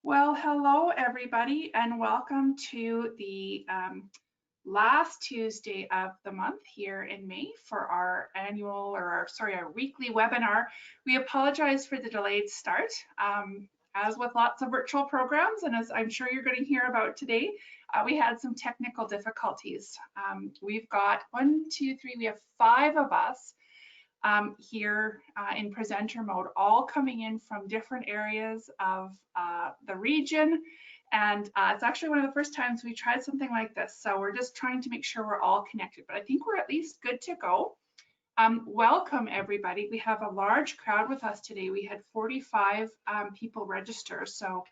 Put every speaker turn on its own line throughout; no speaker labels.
Well, hello everybody, and welcome to the last Tuesday of the month here in May for our our weekly webinar. We apologize for the delayed start. As with lots of virtual programs, and as I'm sure you're going to hear about today, we had some technical difficulties. We've got we have 5 of us here in presenter mode, all coming in from different areas of the region. And it's actually one of the first times we tried something like this. So we're just trying to make sure we're all connected, but I think we're at least good to go. Welcome everybody. We have a large crowd with us today. We had 45 people register. So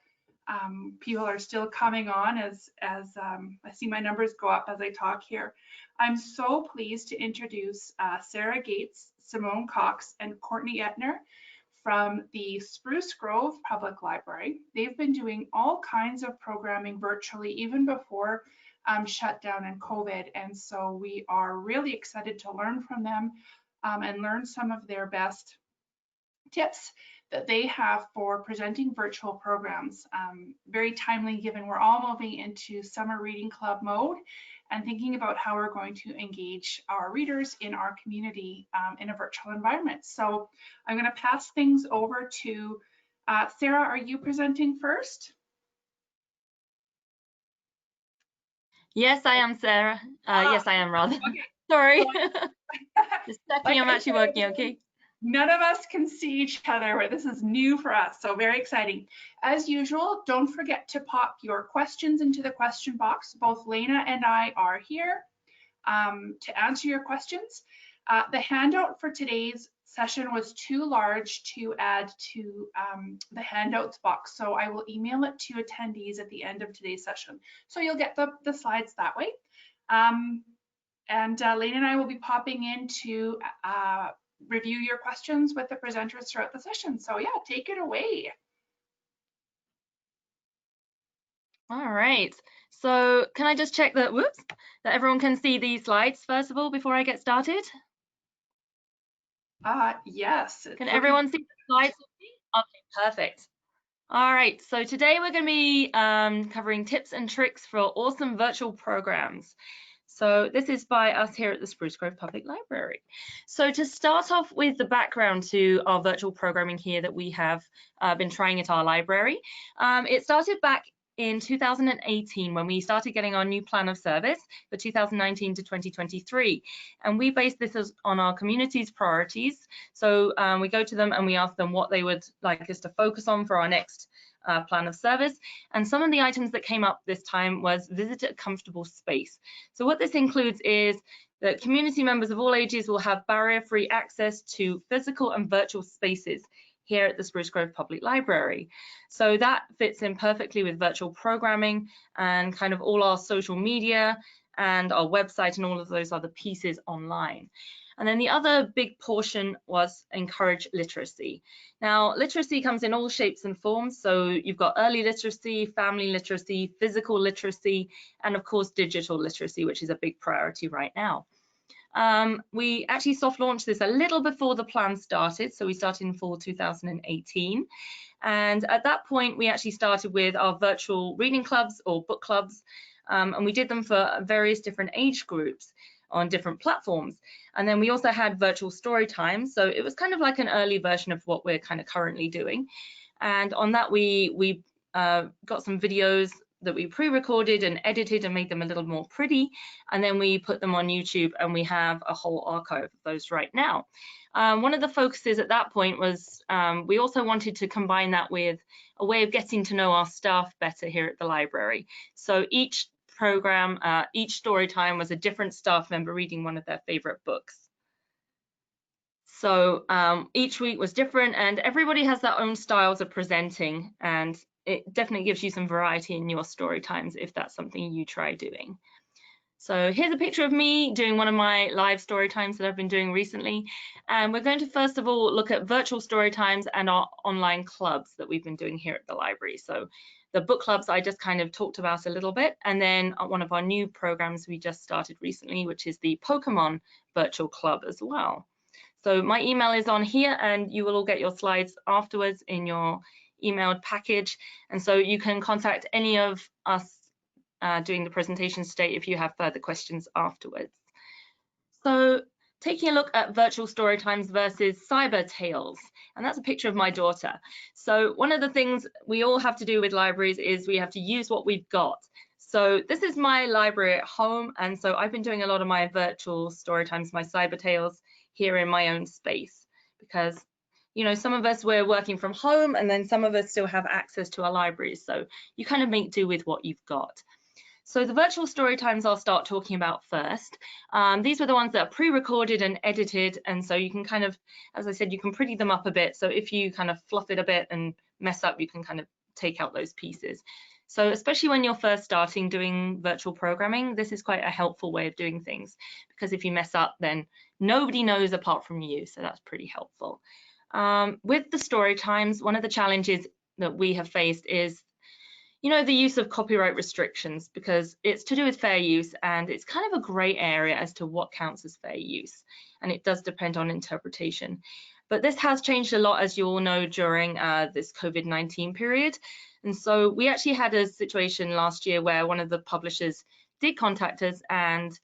people are still coming on as I see my numbers go up as I talk here. I'm so pleased to introduce Sarah Goetz, Simone Cox, and Courtney Entner from the Spruce Grove Public Library. They've been doing all kinds of programming virtually even before shutdown and COVID, and so we are really excited to learn from them and learn some of their best tips that they have for presenting virtual programs. Very timely given we're all moving into summer reading club mode and thinking about how we're going to engage our readers in our community in a virtual environment. So I'm going to pass things over to Sarah. Are you presenting first?
Yes, I am, Sarah. Yes, I am, rather. Okay. Sorry. Just checking I'm actually working, okay?
None of us can see each other, but this is new for us, so very exciting. As usual, don't forget to pop your questions into the question box. Both Lena and I are here to answer your questions. The handout for today's session was too large to add to the handouts box, so I will email it to attendees at the end of today's session. So you'll get the slides that way. And Lena and I will be popping in to review your questions with the presenters throughout the session. So yeah, take it away.
All right. So can I just check that, that everyone can see these slides first of all before I get started?
Yes.
Can everyone see the slides? Okay, perfect. All right. So today we're going to be covering tips and tricks for awesome virtual programs. So this is by us here at the Spruce Grove Public Library. So to start off with the background to our virtual programming here that we have been trying at our library, it started back in 2018 when we started getting our new plan of service for 2019 to 2023. And we based this on our community's priorities. So we go to them and we ask them what they would like us to focus on for our next plan of service. And some of the items that came up this time was visit a comfortable space. So what this includes is that community members of all ages will have barrier-free access to physical and virtual spaces here at the Spruce Grove Public Library. So that fits in perfectly with virtual programming and kind of all our social media and our website and all of those other pieces online. And then the other big portion was encourage literacy. Now, literacy comes in all shapes and forms. So you've got early literacy, family literacy, physical literacy, and of course, digital literacy, which is a big priority right now. We actually soft launched this a little before the plan started. So we started in fall 2018. And at that point, we actually started with our virtual reading clubs or book clubs. And we did them for various different age groups on different platforms. And then we also had virtual story times. So it was kind of like an early version of what we're kind of currently doing. And on that, we got some videos that we pre-recorded and edited and made them a little more pretty. And then we put them on YouTube and we have a whole archive of those right now. One of the focuses at that point was we also wanted to combine that with a way of getting to know our staff better here at the library. So each program, each story time was a different staff member reading one of their favorite books. So each week was different and everybody has their own styles of presenting, and it definitely gives you some variety in your story times if that's something you try doing. So here's a picture of me doing one of my live story times that I've been doing recently. And we're going to first of all look at virtual story times and our online clubs that we've been doing here at the library. So the book clubs I just kind of talked about a little bit, and then one of our new programs we just started recently, which is the Pokemon virtual club as well. So my email is on here and you will all get your slides afterwards in your emailed package, and so you can contact any of us doing the presentations today if you have further questions afterwards. So taking a look at virtual story times versus cyber tales, and that's a picture of my daughter. So one of the things we all have to do with libraries is we have to use what we've got. So this is my library at home, and so I've been doing a lot of my virtual story times, my cyber tales, here in my own space, because you know, some of us we're working from home, and then some of us still have access to our libraries, so you kind of make do with what you've got. So the virtual story times I'll start talking about first. These were the ones that are pre-recorded and edited, and so you can kind of, as I said, you can pretty them up a bit. So if you kind of fluff it a bit and mess up, you can kind of take out those pieces. So especially when you're first starting doing virtual programming, this is quite a helpful way of doing things, because if you mess up, then nobody knows apart from you. So that's pretty helpful. With the story times, one of the challenges that we have faced is, you know, the use of copyright restrictions, because it's to do with fair use, and it's kind of a grey area as to what counts as fair use, and it does depend on interpretation. But this has changed a lot, as you all know, during this COVID-19 period. And so we actually had a situation last year where one of the publishers did contact us, and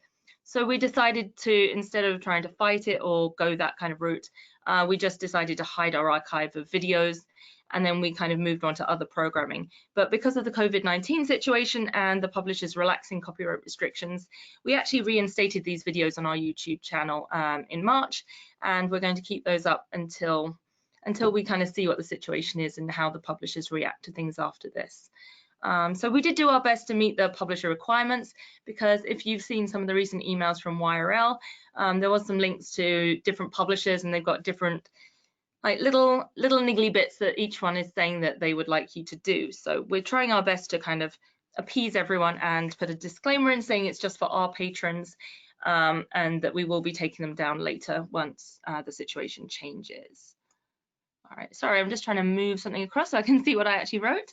so we decided to, instead of trying to fight it or go that kind of route, we just decided to hide our archive of videos, and then we kind of moved on to other programming. But because of the COVID-19 situation and the publishers relaxing copyright restrictions, we actually reinstated these videos on our YouTube channel in March, and we're going to keep those up until we kind of see what the situation is and how the publishers react to things after this. So we did do our best to meet the publisher requirements, because if you've seen some of the recent emails from YRL, there was some links to different publishers, and they've got different like little niggly bits that each one is saying that they would like you to do. So we're trying our best to kind of appease everyone and put a disclaimer in saying it's just for our patrons, and that we will be taking them down later once the situation changes. All right, sorry, I'm just trying to move something across so I can see what I actually wrote.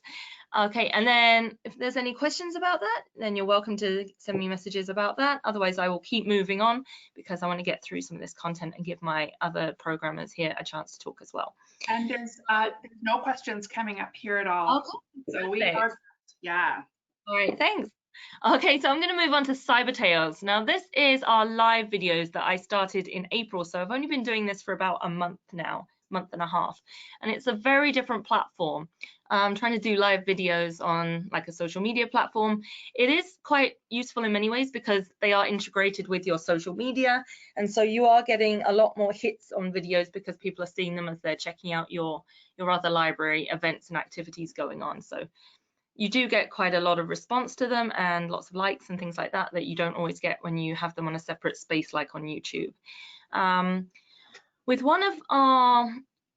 Okay, and then if there's any questions about that, then you're welcome to send me messages about that. Otherwise, I will keep moving on, because I want to get through some of this content and give my other programmers here a chance to talk as well.
And there's no questions coming up here at all.
Okay,
so we are, yeah.
All right, thanks. Okay, so I'm going to move on to Cyber Tales. Now, this is our live videos that I started in April, so I've only been doing this for about a month now, month and a half, and it's a very different platform. I'm trying to do live videos on like a social media platform. It is quite useful in many ways because they are integrated with your social media, and so you are getting a lot more hits on videos because people are seeing them as they're checking out your other library events and activities going on. So you do get quite a lot of response to them and lots of likes and things like that that you don't always get when you have them on a separate space like on YouTube. With one of our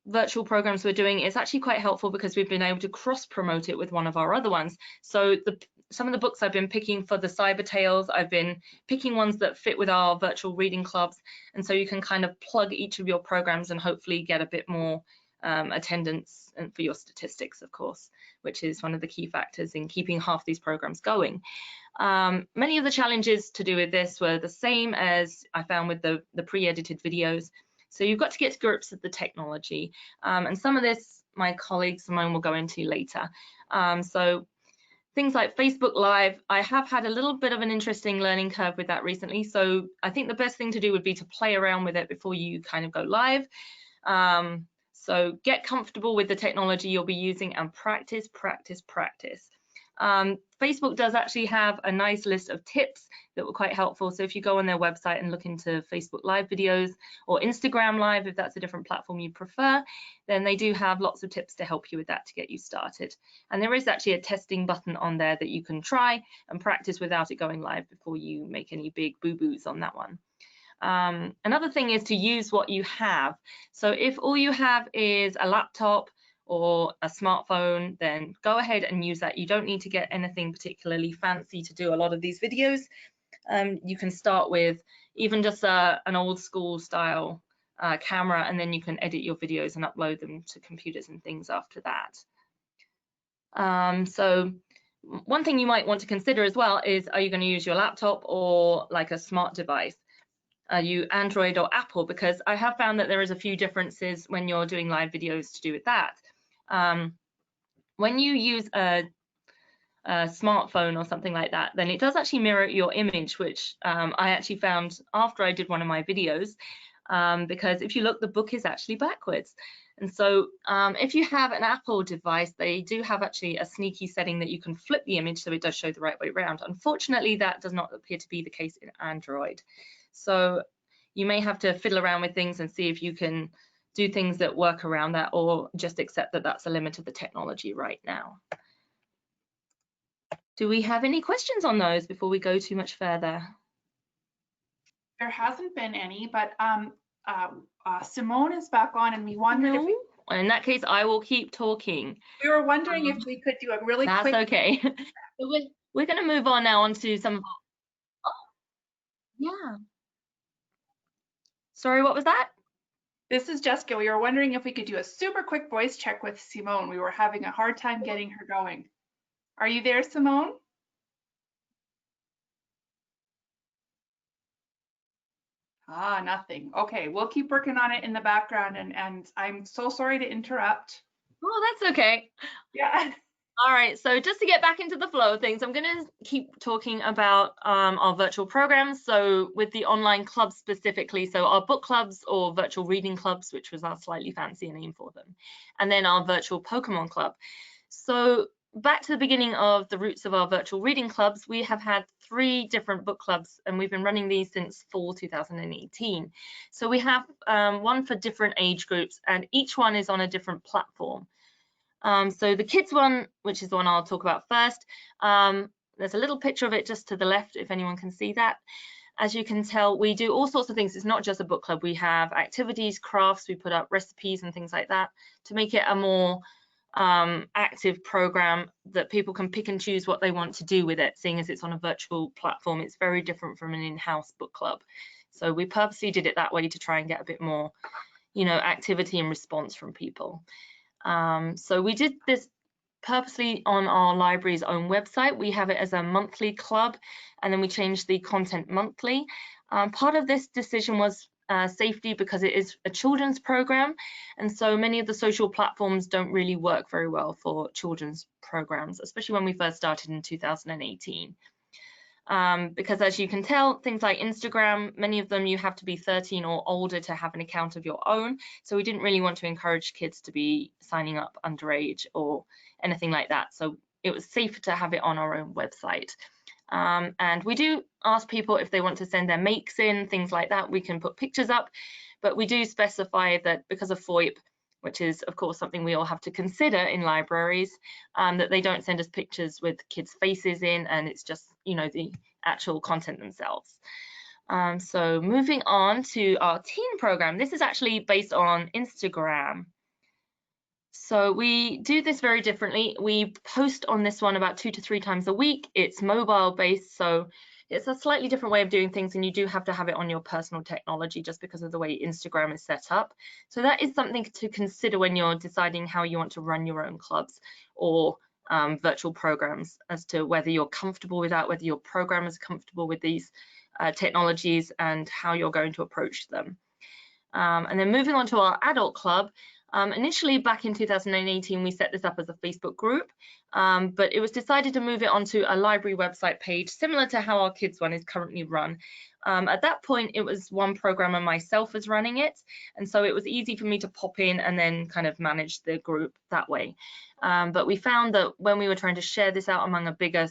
virtual programs we're doing, it's actually quite helpful because we've been able to cross promote it with one of our other ones. So some of the books I've been picking for the Cyber Tales, I've been picking ones that fit with our virtual reading clubs, and so you can kind of plug each of your programs and hopefully get a bit more attendance and for your statistics, of course, which is one of the key factors in keeping half these programs going. Many of the challenges to do with this were the same as I found with the pre-edited videos. So you've got to get to grips with the technology, and some of this my colleague Simone will go into later. So things like Facebook Live, I have had a little bit of an interesting learning curve with that recently. So I think the best thing to do would be to play around with it before you kind of go live. So get comfortable with the technology you'll be using and practice, practice, practice. Facebook does actually have a nice list of tips that were quite helpful. So if you go on their website and look into Facebook Live videos or Instagram Live, if that's a different platform you prefer, then they do have lots of tips to help you with that to get you started. And there is actually a testing button on there that you can try and practice without it going live before you make any big boo-boos on that one. Another thing is to use what you have. So if all you have is a laptop or a smartphone, then go ahead and use that. You don't need to get anything particularly fancy to do a lot of these videos. You can start with even just an old school style camera, and then you can edit your videos and upload them to computers and things after that. So one thing you might want to consider as well is, are you going to use your laptop or like a smart device? Are you Android or Apple? Because I have found that there is a few differences when you're doing live videos to do with that. when you use a smartphone or something like that, then it does actually mirror your image, which I actually found after I did one of my videos, because if you look, the book is actually backwards. And so if you have an Apple device, they do have actually a sneaky setting that you can flip the image so it does show the right way around. Unfortunately, that does not appear to be the case in Android. So you may have to fiddle around with things and see if you can do things that work around that, or just accept that that's a limit of the technology right now. Do we have any questions on those before we go too much further?
There hasn't been any, but Simone is back on, and we wondered if we...
In that case, I will keep talking.
We were wondering if we could do a really quick...
That's okay. So we're going to move on now onto some of our... Oh, yeah. Sorry, what was that?
This is Jessica. We were wondering if we could do a super quick voice check with Simone. We were having a hard time getting her going. Are you there, Simone? Nothing. Okay, we'll keep working on it in the background, and I'm so sorry to interrupt.
Oh, that's okay.
Yeah.
All right, so just to get back into the flow of things, I'm going to keep talking about our virtual programs. So with the online clubs specifically, so our book clubs or virtual reading clubs, which was our slightly fancier name for them, and then our virtual Pokemon club. So back to the beginning of the roots of our virtual reading clubs, we have had 3 different book clubs, and we've been running these since fall 2018. So we have one for different age groups, and each one is on a different platform. So the kids one, which is the one I'll talk about first, there's a little picture of it just to the left, if anyone can see that. As you can tell, we do all sorts of things. It's not just a book club. We have activities, crafts, we put up recipes and things like that to make it a more active program that people can pick and choose what they want to do with it. Seeing as it's on a virtual platform, it's very different from an in-house book club. So we purposely did it that way to try and get a bit more, activity and response from people. So we did this purposely on our library's own website. We have it as a monthly club, and then we changed the content monthly. Part of this decision was safety, because it is a children's program, and so many of the social platforms don't really work very well for children's programs, especially when we first started in 2018. Because as you can tell, things like Instagram, many of them you have to be 13 or older to have an account of your own. So we didn't really want to encourage kids to be signing up underage or anything like that. So it was safer to have it on our own website. And we do ask people if they want to send their makes in, things like that. We can put pictures up, but we do specify that because of FOIP, which is of course something we all have to consider in libraries, that they don't send us pictures with kids' faces in, and it's just the actual content themselves. So moving on to our teen program, this is actually based on Instagram. So we do this very differently. We post on this one about 2 to 3 times a week. It's mobile based, so it's a slightly different way of doing things, and you do have to have it on your personal technology just because of the way Instagram is set up. So that is something to consider when you're deciding how you want to run your own clubs or virtual programs, as to whether you're comfortable with that, whether your program is comfortable with these technologies, and how you're going to approach them. And then moving on to our adult club, initially back in 2018, we set this up as a Facebook group, but it was decided to move it onto a library website page, similar to how our kids one is currently run. At that point, it was one programmer, myself, was running it, and so it was easy for me to pop in and then kind of manage the group that way. But we found that when we were trying to share this out among a bigger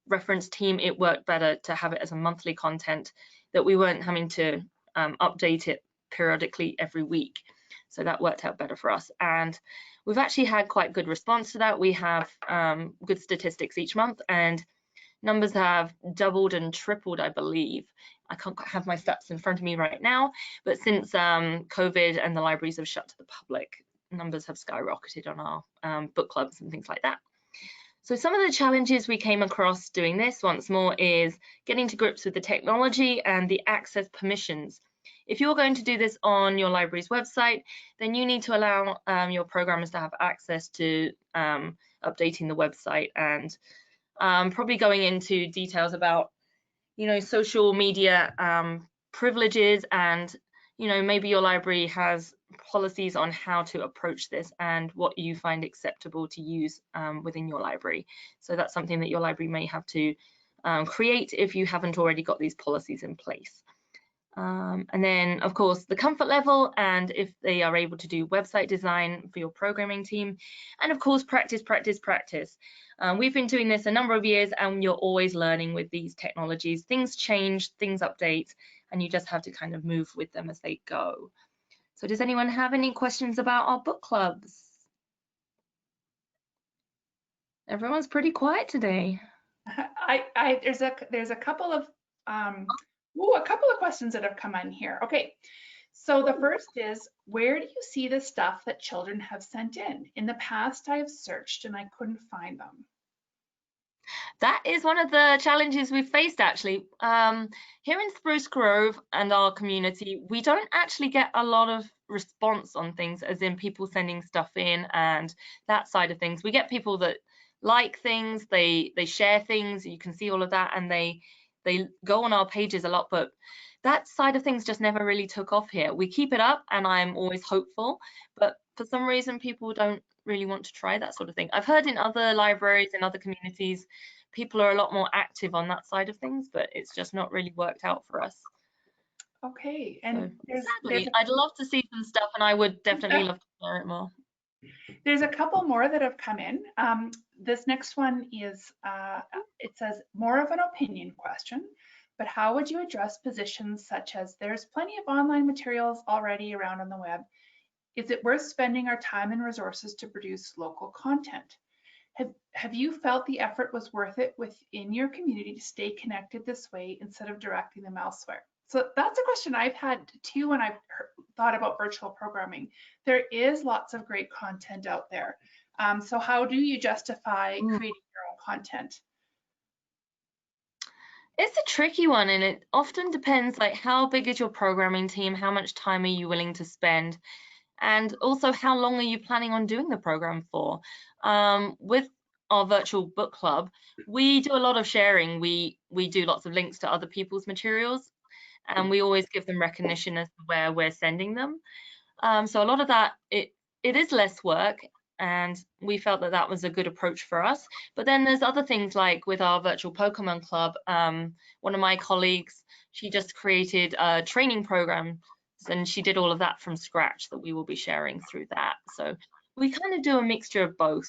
reference team, it worked better to have it as a monthly content, that we weren't having to update it periodically every week. So that worked out better for us, and we've actually had quite good response to that. We have good statistics each month, and numbers have doubled and tripled, I believe. I can't have my stats in front of me right now, but since COVID and the libraries have shut to the public, numbers have skyrocketed on our book clubs and things like that. So some of the challenges we came across doing this, once more, is getting to grips with the technology and the access permissions. If you're going to do this on your library's website, then you need to allow your programmers to have access to updating the website, and probably going into details about, social media privileges, and maybe your library has policies on how to approach this and what you find acceptable to use within your library. So that's something that your library may have to create if you haven't already got these policies in place. And then, of course, the comfort level, and if they are able to do website design for your programming team. And of course, practice, practice, practice. We've been doing this a number of years, and you're always learning with these technologies. Things change, things update, and you just have to kind of move with them as they go. So does anyone have any questions about our book clubs? Everyone's pretty quiet today.
There's a couple of a couple of questions that have come in here. Okay, so the first is, where do you see the stuff that children have sent in? In the past, I have searched and I couldn't find them.
That is one of the challenges we've faced, actually. Here in Spruce Grove and our community, we don't actually get a lot of response on things, as in people sending stuff in and that side of things. We get people that like things, they share things, you can see all of that, and they go on our pages a lot, but that side of things just never really took off here. We keep it up, and I'm always hopeful, but for some reason people don't really want to try that sort of thing. I've heard in other libraries, in other communities, people are a lot more active on that side of things, but it's just not really worked out for us.
Okay, and
so, sadly, I'd love to see some stuff, and I would definitely love to share it more.
There's a couple more that have come in. This next one is, it says, more of an opinion question, but how would you address positions such as, there's plenty of online materials already around on the web. Is it worth spending our time and resources to produce local content? Have you felt the effort was worth it within your community to stay connected this way instead of directing them elsewhere? So that's a question I've had too when I've thought about virtual programming. There is lots of great content out there. So how do you justify creating your own content?
It's a tricky one, and it often depends, like, how big is your programming team? How much time are you willing to spend? And also, how long are you planning on doing the program for? With our virtual book club, we do a lot of sharing. We do lots of links to other people's materials, and we always give them recognition as to where we're sending them. So a lot of that, it is less work, and we felt that that was a good approach for us. But then there's other things, like with our virtual Pokemon club, one of my colleagues, she just created a training program, and she did all of that from scratch that we will be sharing through that. So we kind of do a mixture of both.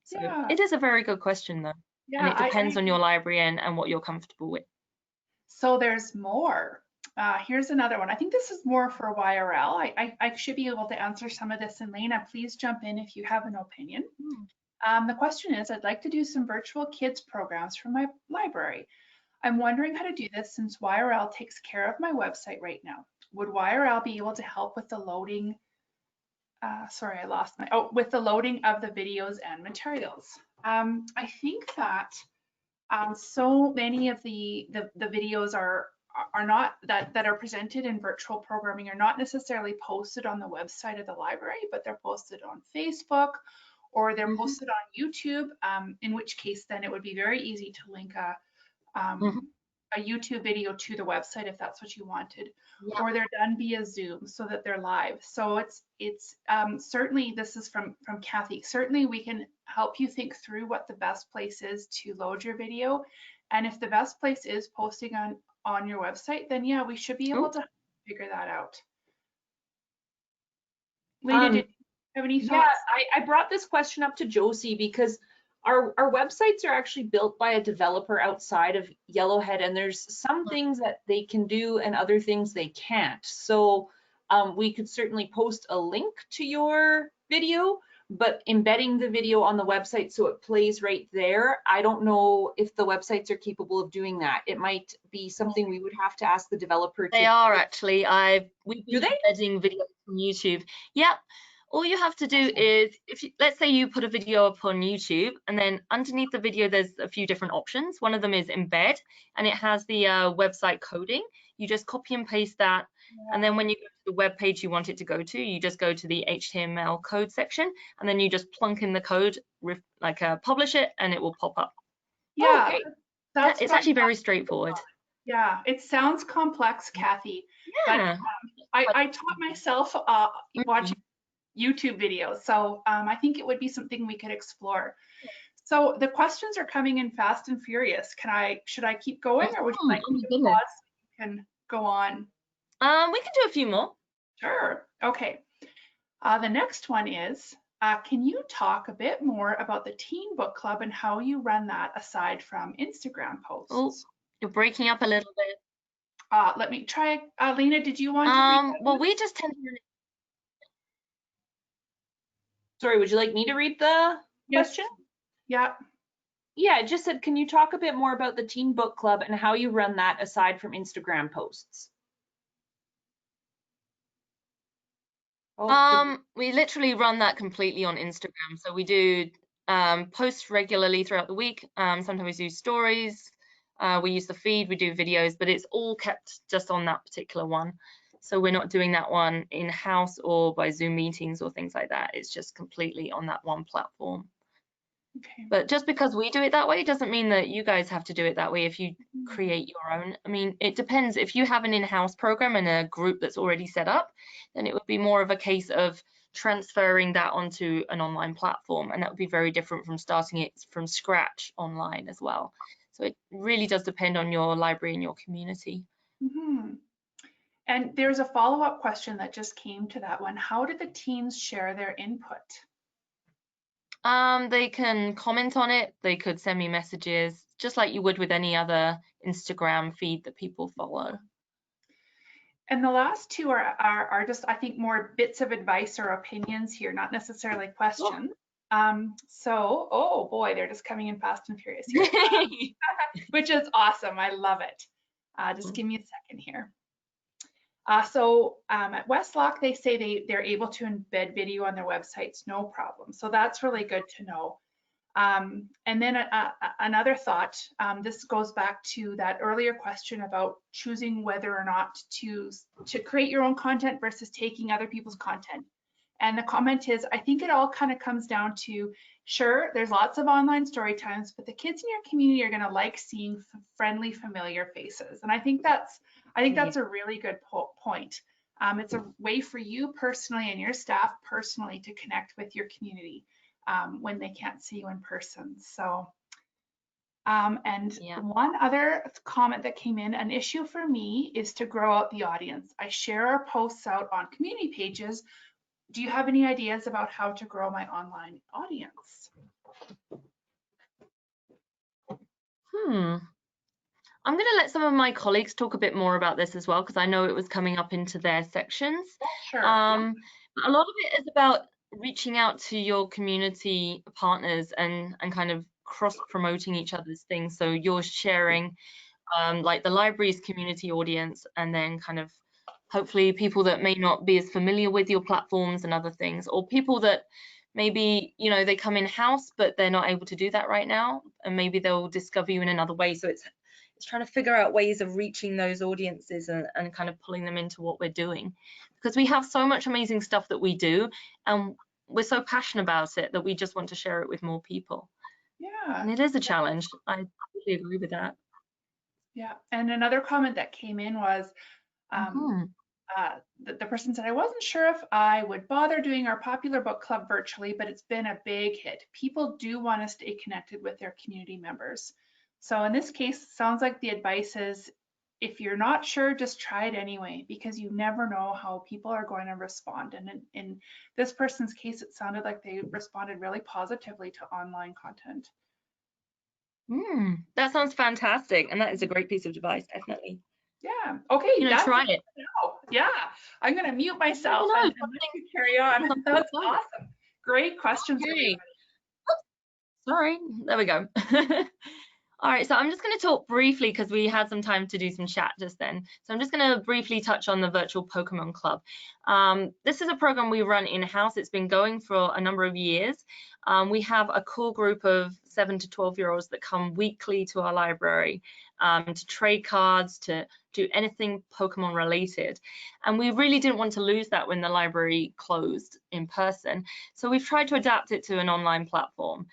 So it is a very good question, though. Yeah, and it depends on your library and what you're comfortable with.
So there's more. Here's another one. I think this is more for YRL. I should be able to answer some of this. And Lena, please jump in if you have an opinion. The question is, I'd like to do some virtual kids programs for my library. I'm wondering how to do this since YRL takes care of my website right now. Would YRL be able to help with the loading? Sorry, I lost my, with the loading of the videos and materials. I think that so many of the videos are not that are presented in virtual programming are not necessarily posted on the website of the library, but they're posted on Facebook or they're posted on YouTube, in which case then it would be very easy to link a YouTube video to the website if that's what you wanted, or they're done via Zoom so that they're live. So it's certainly, this is from Kathy, certainly we can help you think through what the best place is to load your video. And if the best place is posting on your website, then yeah, we should be able to figure that out. Lena, did you have any thoughts?
Yeah, I brought this question up to Josie because our websites are actually built by a developer outside of Yellowhead, and there's some things that they can do and other things they can't. So we could certainly post a link to your video, but embedding the video on the website so it plays right there, I don't know if the websites are capable of doing that. It might be something we would have to ask the developer.
They are actually. We've been embedding videos from YouTube. Yep. All you have to do is, let's say you put a video up on YouTube, and then underneath the video there's a few different options. One of them is embed, and it has the website coding. You just copy and paste that, and then when you go to the web page you want it to go to, you just go to the HTML code section, and then you just plunk in the code, publish it, and it will pop up.
Yeah,
it's actually very straightforward.
Yeah, it sounds complex, Kathy.
Yeah.
But I taught myself watching YouTube videos, so I think it would be something we could explore. So the questions are coming in fast and furious. Should I keep going, or would you like me to pause so you can go on?
We can do a few more.
Sure. Okay. The next one is, can you talk a bit more about the Teen Book Club and how you run that aside from Instagram posts?
Oh, you're breaking up a little bit.
Let me try. Lena, did you want to read that?
Well, we just tend to.
Sorry, would you like me to read the question?
Yeah.
Yeah, it just said, can you talk a bit more about the Teen Book Club and how you run that aside from Instagram posts?
We literally run that completely on Instagram. So we do post regularly throughout the week. Sometimes we do stories. We use the feed, we do videos, but it's all kept just on that particular one. So we're not doing that one in-house or by Zoom meetings or things like that. It's just completely on that one platform.
Okay.
But just because we do it that way doesn't mean that you guys have to do it that way if you create your own. I mean, it depends. If you have an in-house program and a group that's already set up, then it would be more of a case of transferring that onto an online platform, and that would be very different from starting it from scratch online as well. So it really does depend on your library and your community.
Mm-hmm. And there's a follow-up question that just came to that one. How do the teens share their input?
They can comment on it. They could send me messages, just like you would with any other Instagram feed that people follow.
And the last two are just, I think, more bits of advice or opinions here, not necessarily questions. Oh boy, they're just coming in fast and furious here, which is awesome. I love it. Just give me a second here. At Westlock, they say they're able to embed video on their websites, no problem. So that's really good to know. And then another thought, this goes back to that earlier question about choosing whether or not to create your own content versus taking other people's content. And the comment is, I think it all kind of comes down to, sure, there's lots of online story times, but the kids in your community are going to like seeing friendly, familiar faces. And I think that's a really good point. It's a way for you personally and your staff personally to connect with your community when they can't see you in person. So, one other comment that came in, an issue for me is to grow out the audience. I share our posts out on community pages. Do you have any ideas about how to grow my online audience?
I'm going to let some of my colleagues talk a bit more about this as well, because I know it was coming up into their sections.
Sure.
A lot of it is about reaching out to your community partners and kind of cross-promoting each other's things. So you're sharing like the library's community audience, and then kind of hopefully people that may not be as familiar with your platforms and other things, or people that maybe, you know, they come in-house, but they're not able to do that right now, and maybe they'll discover you in another way. So it's trying to figure out ways of reaching those audiences and kind of pulling them into what we're doing, because we have so much amazing stuff that we do, and we're so passionate about it that we just want to share it with more people.
Yeah.
And it is a challenge. I totally agree with that.
Yeah. And another comment that came in was, the person said, I wasn't sure if I would bother doing our popular book club virtually, but it's been a big hit. People do want to stay connected with their community members. So in this case, it sounds like the advice is, if you're not sure, just try it anyway, because you never know how people are going to respond. And in this person's case, it sounded like they responded really positively to online content.
That sounds fantastic. And that is a great piece of advice, definitely.
Yeah. Okay.
You know, try it.
Yeah. I'm going to mute myself and let you carry on. That's awesome. Great questions.
Okay. Sorry. There we go. All right. So I'm just going to talk briefly, because we had some time to do some chat just then. So I'm just going to briefly touch on the virtual Pokemon Club. This is a program we run in-house. It's been going for a number of years. We have a core group of 7 to 12-year-olds that come weekly to our library to trade cards, to do anything Pokemon related. And we really didn't want to lose that when the library closed in person. So we've tried to adapt it to an online platform.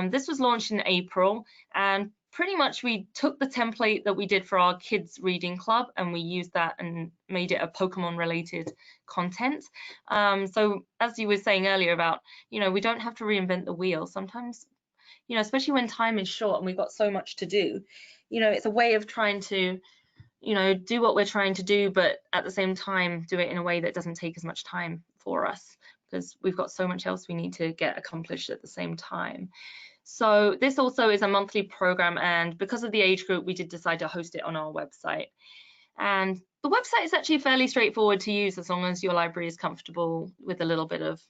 This was launched in April, and pretty much we took the template that we did for our kids reading club and we used that and made it a Pokemon related content. So as you were saying earlier about, we don't have to reinvent the wheel. Sometimes, especially when time is short and we've got so much to do, it's a way of trying to, do what we're trying to do, but at the same time, do it in a way that doesn't take as much time for us, because we've got so much else we need to get accomplished at the same time. So this also is a monthly program, and because of the age group, we did decide to host it on our website. And the website is actually fairly straightforward to use as long as your library is comfortable with a little bit of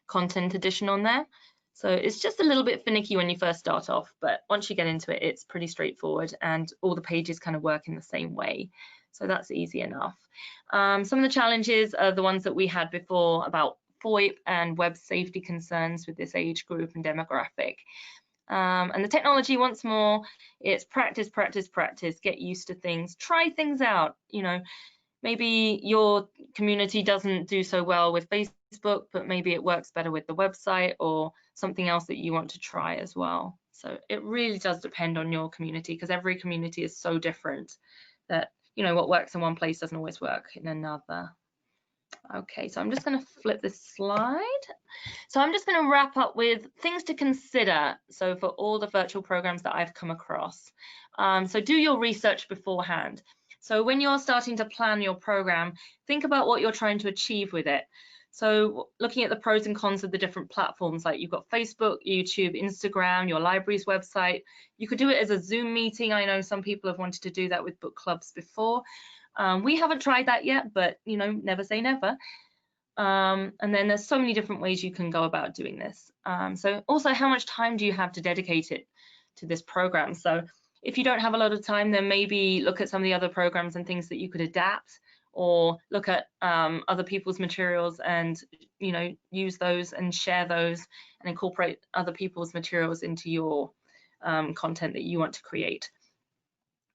content addition on there. So it's just a little bit finicky when you first start off, but once you get into it, it's pretty straightforward and all the pages kind of work in the same way. So that's easy enough. Some of the challenges are the ones that we had before about FOIP and web safety concerns with this age group and demographic. And the technology, once more, it's practice, practice, practice, get used to things, try things out. Maybe your community doesn't do so well with Facebook, but maybe it works better with the website or something else that you want to try as well. So it really does depend on your community, because every community is so different that, what works in one place doesn't always work in another. Okay, so I'm just going to flip this slide. So I'm just going to wrap up with things to consider. So for all the virtual programs that I've come across. So do your research beforehand. So when you're starting to plan your program, think about what you're trying to achieve with it. So looking at the pros and cons of the different platforms, like you've got Facebook, YouTube, Instagram, your library's website. You could do it as a Zoom meeting. I know some people have wanted to do that with book clubs before. We haven't tried that yet, but never say never. And then there's so many different ways you can go about doing this. So also, how much time do you have to dedicate it to this program? So if you don't have a lot of time, then maybe look at some of the other programs and things that you could adapt, or look at other people's materials and use those and share those and incorporate other people's materials into your content that you want to create.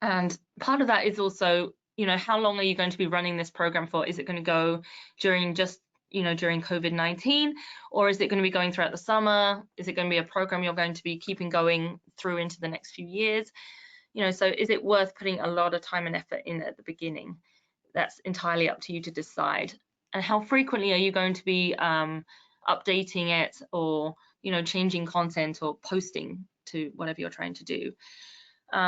And part of that is also, how long are you going to be running this program for? Is it going to go during just during COVID-19, or is it going to be going throughout the summer? Is it going to be a program you're going to be keeping going through into the next few years? So is it worth putting a lot of time and effort in at the beginning? That's entirely up to you to decide. And how frequently are you going to be updating it, or changing content or posting to whatever you're trying to do?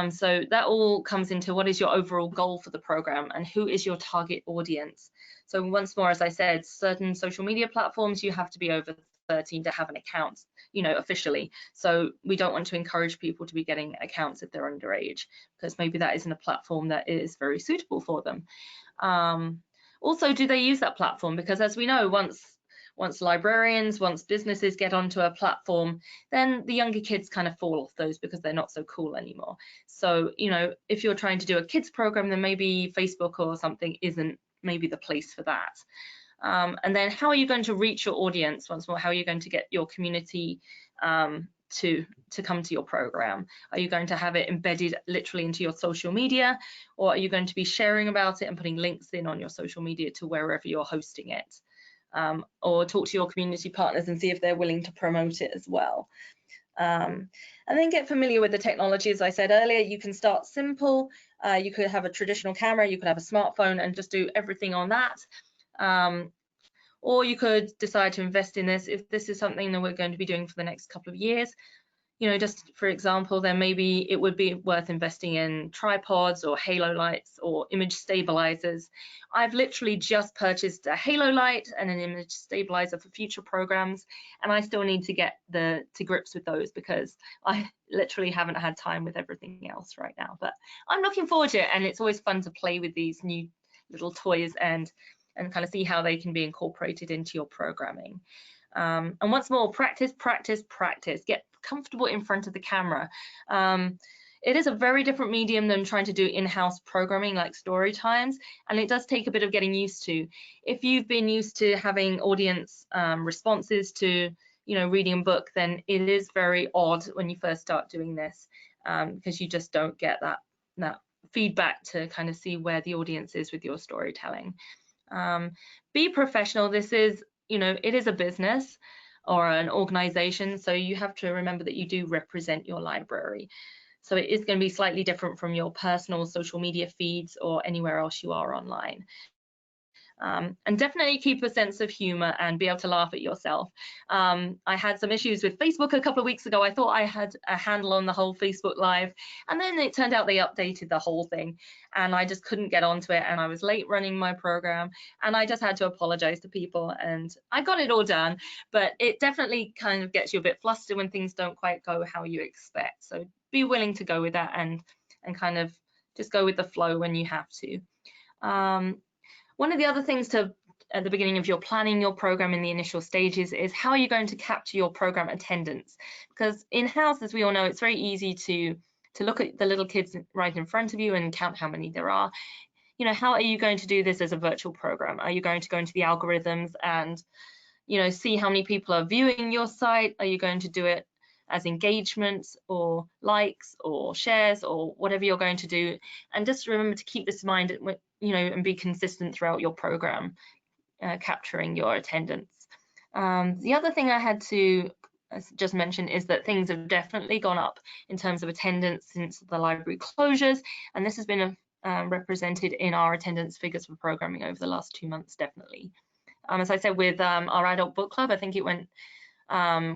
So that all comes into what is your overall goal for the program and who is your target audience. So once more, as I said, certain social media platforms, you have to be over 13 to have an account, officially. So we don't want to encourage people to be getting accounts if they're underage, because maybe that isn't a platform that is very suitable for them. Also, do they use that platform? Because as we know, once librarians, once businesses get onto a platform, then the younger kids kind of fall off those because they're not so cool anymore. So, if you're trying to do a kids program, then maybe Facebook or something isn't maybe the place for that. And then how are you going to reach your audience? Once more, how are you going to get your community to come to your program? Are you going to have it embedded literally into your social media, or are you going to be sharing about it and putting links in on your social media to wherever you're hosting it? Or talk to your community partners and see if they're willing to promote it as well. And then get familiar with the technology. As I said earlier, you can start simple. You could have a traditional camera, you could have a smartphone and just do everything on that. Or you could decide to invest in this if this is something that we're going to be doing for the next couple of years. Just for example, then maybe it would be worth investing in tripods or halo lights or image stabilizers. I've literally just purchased a halo light and an image stabilizer for future programs, and I still need to get to grips with those because I literally haven't had time with everything else right now. But I'm looking forward to it, and it's always fun to play with these new little toys and kind of see how they can be incorporated into your programming. And once more, practice, practice, practice. Get comfortable in front of the camera. It is a very different medium than trying to do in-house programming like story times, and it does take a bit of getting used to. If you've been used to having audience responses to reading a book, then it is very odd when you first start doing this, because you just don't get that feedback to kind of see where the audience is with your storytelling. Be professional. This is it is a business or an organization, so you have to remember that you do represent your library. So it is going to be slightly different from your personal social media feeds or anywhere else you are online. And definitely keep a sense of humor and be able to laugh at yourself. I had some issues with Facebook a couple of weeks ago. I thought I had a handle on the whole Facebook Live, and then it turned out they updated the whole thing, and I just couldn't get onto it, and I was late running my program, and I just had to apologize to people, and I got it all done. But it definitely kind of gets you a bit flustered when things don't quite go how you expect. So be willing to go with that and kind of just go with the flow when you have to. One of the other things to, at the beginning of your planning your program in the initial stages, is how you're going to capture your program attendance. Because in-house, as we all know, it's very easy to look at the little kids right in front of you and count how many there are. You know, how are you going to do this as a virtual program? Are you going to go into the algorithms and, you know, see how many people are viewing your site? Are you going to do it as engagements or likes or shares or whatever you're going to do? And just remember to keep this in mind, you know, and be consistent throughout your program, capturing your attendance. The other thing I had to just mention is that things have definitely gone up in terms of attendance since the library closures, and this has been represented in our attendance figures for programming over the last 2 months, definitely. As I said, with our adult book club, I think it went,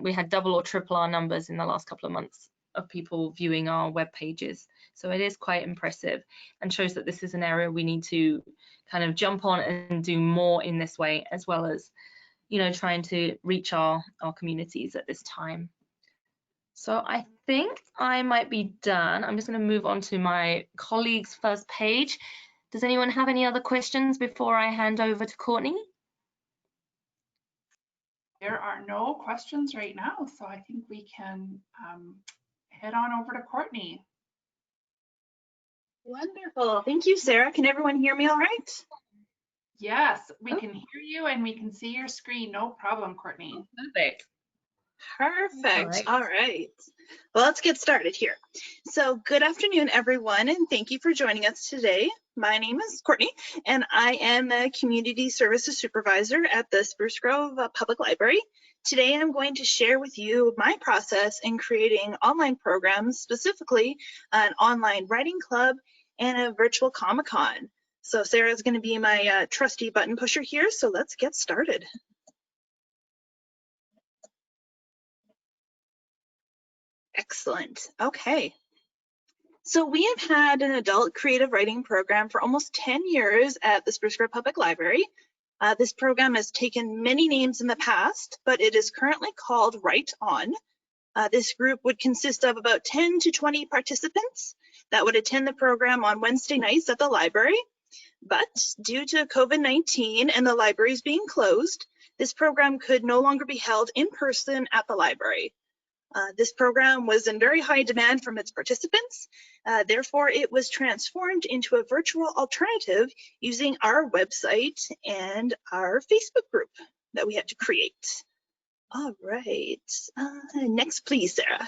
we had double or triple our numbers in the last couple of months of people viewing our web pages. So it is quite impressive and shows that this is an area we need to kind of jump on and do more in this way, as well as, you know, trying to reach our communities at this time. So I think I might be done. I'm just going to move on to my colleague's first page. Does anyone have any other questions before I hand over to Courtney?
There are no questions right now, so I think we can head on over to Courtney.
Wonderful. Thank you, Sarah. Can everyone hear me all right?
Yes, we can hear you and we can see your screen. No problem, Courtney.
Perfect.
Perfect. All right. Well, let's get started here. So good afternoon, everyone, and thank you for joining us today. My name is Courtney, and I am a Community Services Supervisor at the Spruce Grove Public Library. Today, I'm going to share with you my process in creating online programs, specifically an online writing club and a virtual ComicCon. So Sarah is going to be my trusty button pusher here, so let's get started. Excellent. Okay. So we have had an adult creative writing program for almost 10 years at the Spruce Grove Public Library. This program has taken many names in the past, but it is currently called Write On. This group would consist of about 10 to 20 participants that would attend the program on Wednesday nights at the library. But due to COVID-19 and the libraries being closed, this program could no longer be held in person at the library. This program was in very high demand from its participants. Therefore, it was transformed into a virtual alternative using our website and our Facebook group that we had to create. All right, next please, Sarah.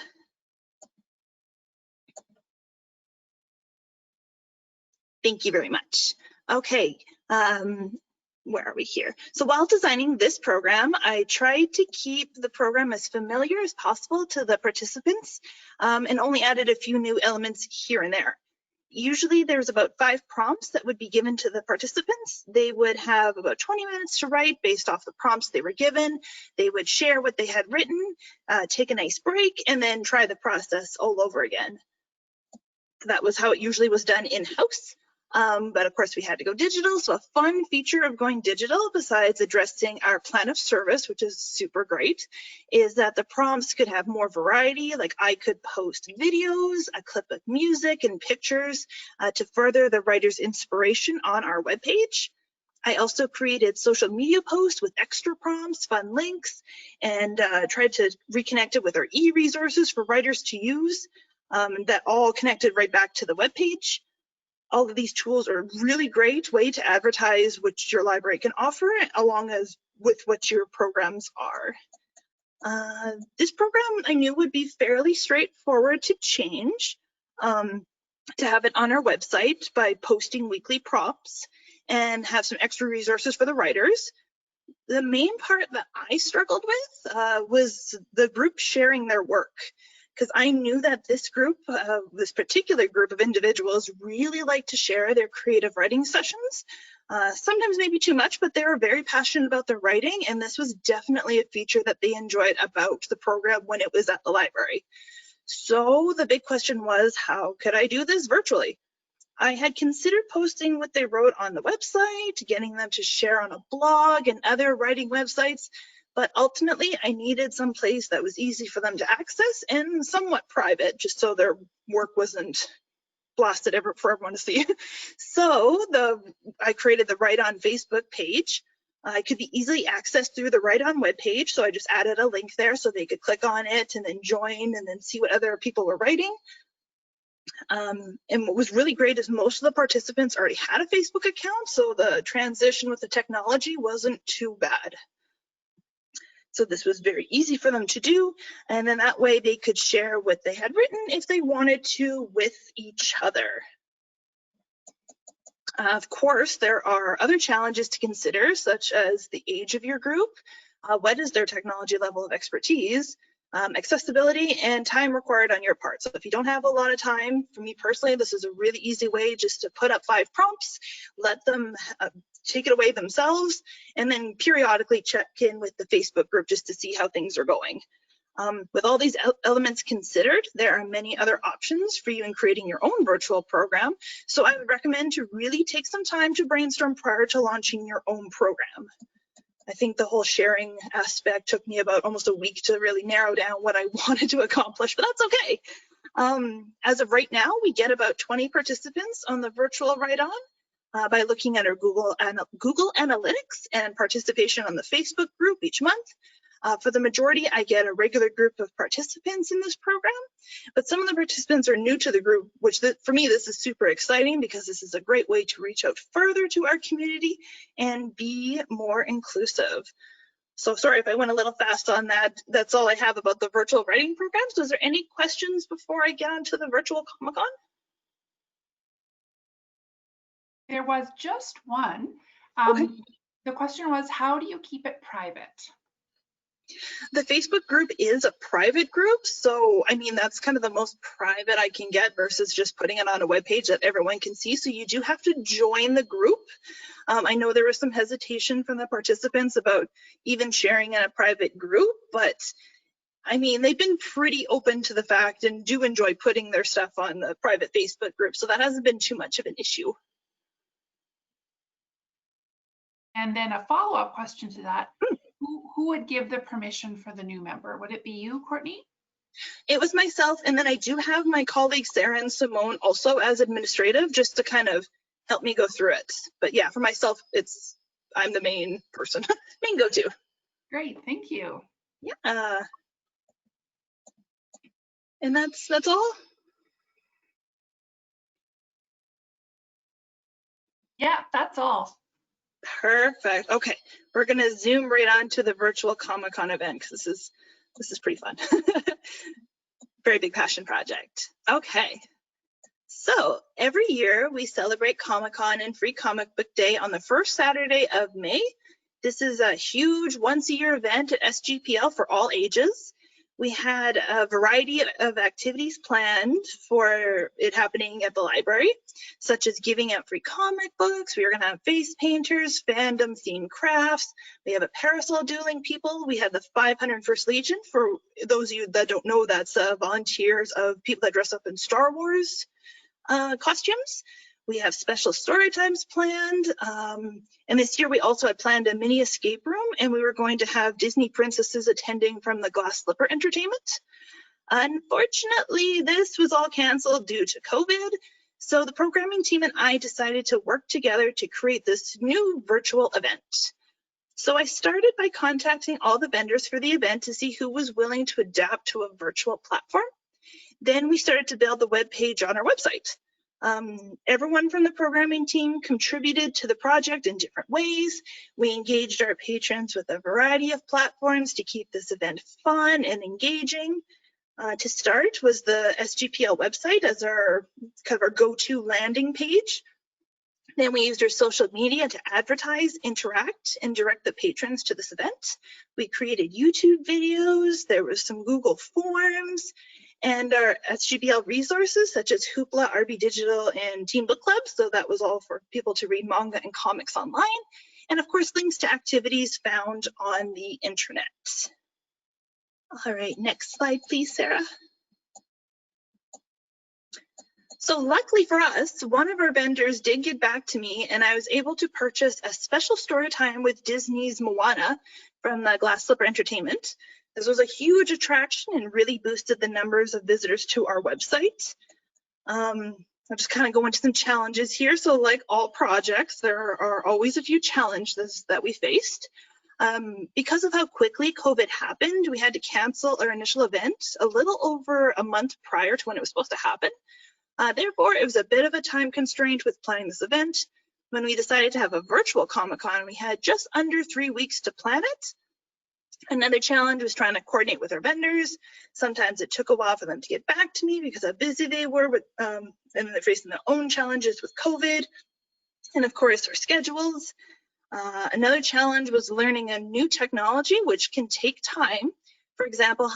Thank you very much. Okay, where are we here? So while designing this program, I tried to keep the program as familiar as possible to the participants and only added a few new elements here and there. Usually there's about 5 prompts that would be given to the participants. They would have about 20 minutes to write based off the prompts they were given. They would share what they had written, take a nice break, and then try the process all over again. That was how it usually was done in-house. But of course we had to go digital. So a fun feature of going digital, besides addressing our plan of service, which is super great, is that the prompts could have more variety. Like I could post videos, a clip of music and pictures to further the writer's inspiration on our webpage. I also created social media posts with extra prompts, fun links, and tried to reconnect it with our e-resources for writers to use that all connected right back to the webpage. All of these tools are a really great way to advertise what your library can offer, along as with what your programs are. This program I knew would be fairly straightforward to change, to have it on our website by posting weekly prompts and have some extra resources for the writers. The main part that I struggled with was the group sharing their work. because I knew that this group, this particular group of individuals really like to share their creative writing sessions. Sometimes maybe too much, but they were very passionate about their writing, and this was definitely a feature that they enjoyed about the program when it was at the library. So the big question was, how could I do this virtually? I had considered posting what they wrote on the website, getting them to share on a blog and other writing websites, but ultimately I needed some place that was easy for them to access and somewhat private, just so their work wasn't blasted for everyone to see. So I created the Write On Facebook page. It could be easily accessed through the Write On webpage, so I just added a link there so they could click on it and then join and then see what other people were writing. And what was really great is most of the participants already had a Facebook account, so the transition with the technology wasn't too bad. So this was very easy for them to do, and then that way they could share what they had written if they wanted to with each other. Of course, there are other challenges to consider, such as the age of your group, what is their technology level of expertise, accessibility, and time required on your part. So if you don't have a lot of time, for me personally, this is a really easy way just to put up 5 prompts, let them take it away themselves, and then periodically check in with the Facebook group just to see how things are going. With all these elements considered, there are many other options for you in creating your own virtual program. So I would recommend to really take some time to brainstorm prior to launching your own program. I think the whole sharing aspect took me about almost a week to really narrow down what I wanted to accomplish, but that's okay. As of right now, we get about 20 participants on the virtual Write On by looking at our Google Analytics and participation on the Facebook group each month. For the majority, I get a regular group of participants in this program, but some of the participants are new to the group, which for me, this is super exciting because this is a great way to reach out further to our community and be more inclusive. So sorry if I went a little fast on that. That's all I have about the virtual writing programs. Was there any questions before I get on to the virtual ComicCon?
There was just one.
Okay.
The question was, how do you keep it private?
The Facebook group is a private group, so I mean that's kind of the most private I can get versus just putting it on a web page that everyone can see. So you do have to join the group. I know there was some hesitation from the participants about even sharing in a private group, but I mean they've been pretty open to the fact and do enjoy putting their stuff on the private Facebook group, so that hasn't been too much of an issue.
And then a follow-up question to that. Who would give the permission for the new member? Would it be you, Courtney?
It was myself, and then I do have my colleagues Sarah and Simone also as administrative, just to kind of help me go through it. But yeah, for myself, I'm the main person, main go-to.
Great, thank you.
Yeah, and that's all.
Yeah, that's all.
Perfect. Okay, we're gonna zoom right on to the virtual ComicCon event because this is pretty fun. Very big passion project. Okay, so every year we celebrate ComicCon and Free Comic Book Day on the first Saturday of May. This is a huge once-a-year event at SGPL for all ages. We had a variety of activities planned for it happening at the library, such as giving out free comic books. We were going to have face painters, fandom-themed crafts. We have a parasol dueling people. We had the 501st Legion. For those of you that don't know, that's volunteers of people that dress up in Star Wars costumes. We have special story times planned. And this year we also had planned a mini escape room, and we were going to have Disney princesses attending from the Glass Slipper Entertainment. Unfortunately, this was all canceled due to COVID. So the programming team and I decided to work together to create this new virtual event. So I started by contacting all the vendors for the event to see who was willing to adapt to a virtual platform. Then we started to build the web page on our website. Everyone from the programming team contributed to the project in different ways. We engaged our patrons with a variety of platforms to keep this event fun and engaging. To start was the SGPL website as our kind of our go-to landing page. Then we used our social media to advertise, interact, and direct the patrons to this event. We created YouTube videos. There was some Google Forms. and our SGBL resources such as Hoopla, RB Digital, and Team Book Club. So that was all for people to read manga and comics online. And of course, links to activities found on the internet. All right, next slide, please, Sarah. So luckily for us, one of our vendors did get back to me, and I was able to purchase a special story time with Disney's Moana from the Glass Slipper Entertainment. This was a huge attraction and really boosted the numbers of visitors to our website. I'll just kind of go into some challenges here. So like all projects, there are always a few challenges that we faced. Because of how quickly COVID happened, we had to cancel our initial event a little over a month prior to when it was supposed to happen. Therefore, it was a bit of a time constraint with planning this event. When we decided to have a virtual Comic-Con, we had just under 3 weeks to plan it. Another challenge was trying to coordinate with our vendors. Sometimes it took a while for them to get back to me because how busy they were, and they're facing their own challenges with COVID, and of course, our schedules. Another challenge was learning a new technology, which can take time. For example,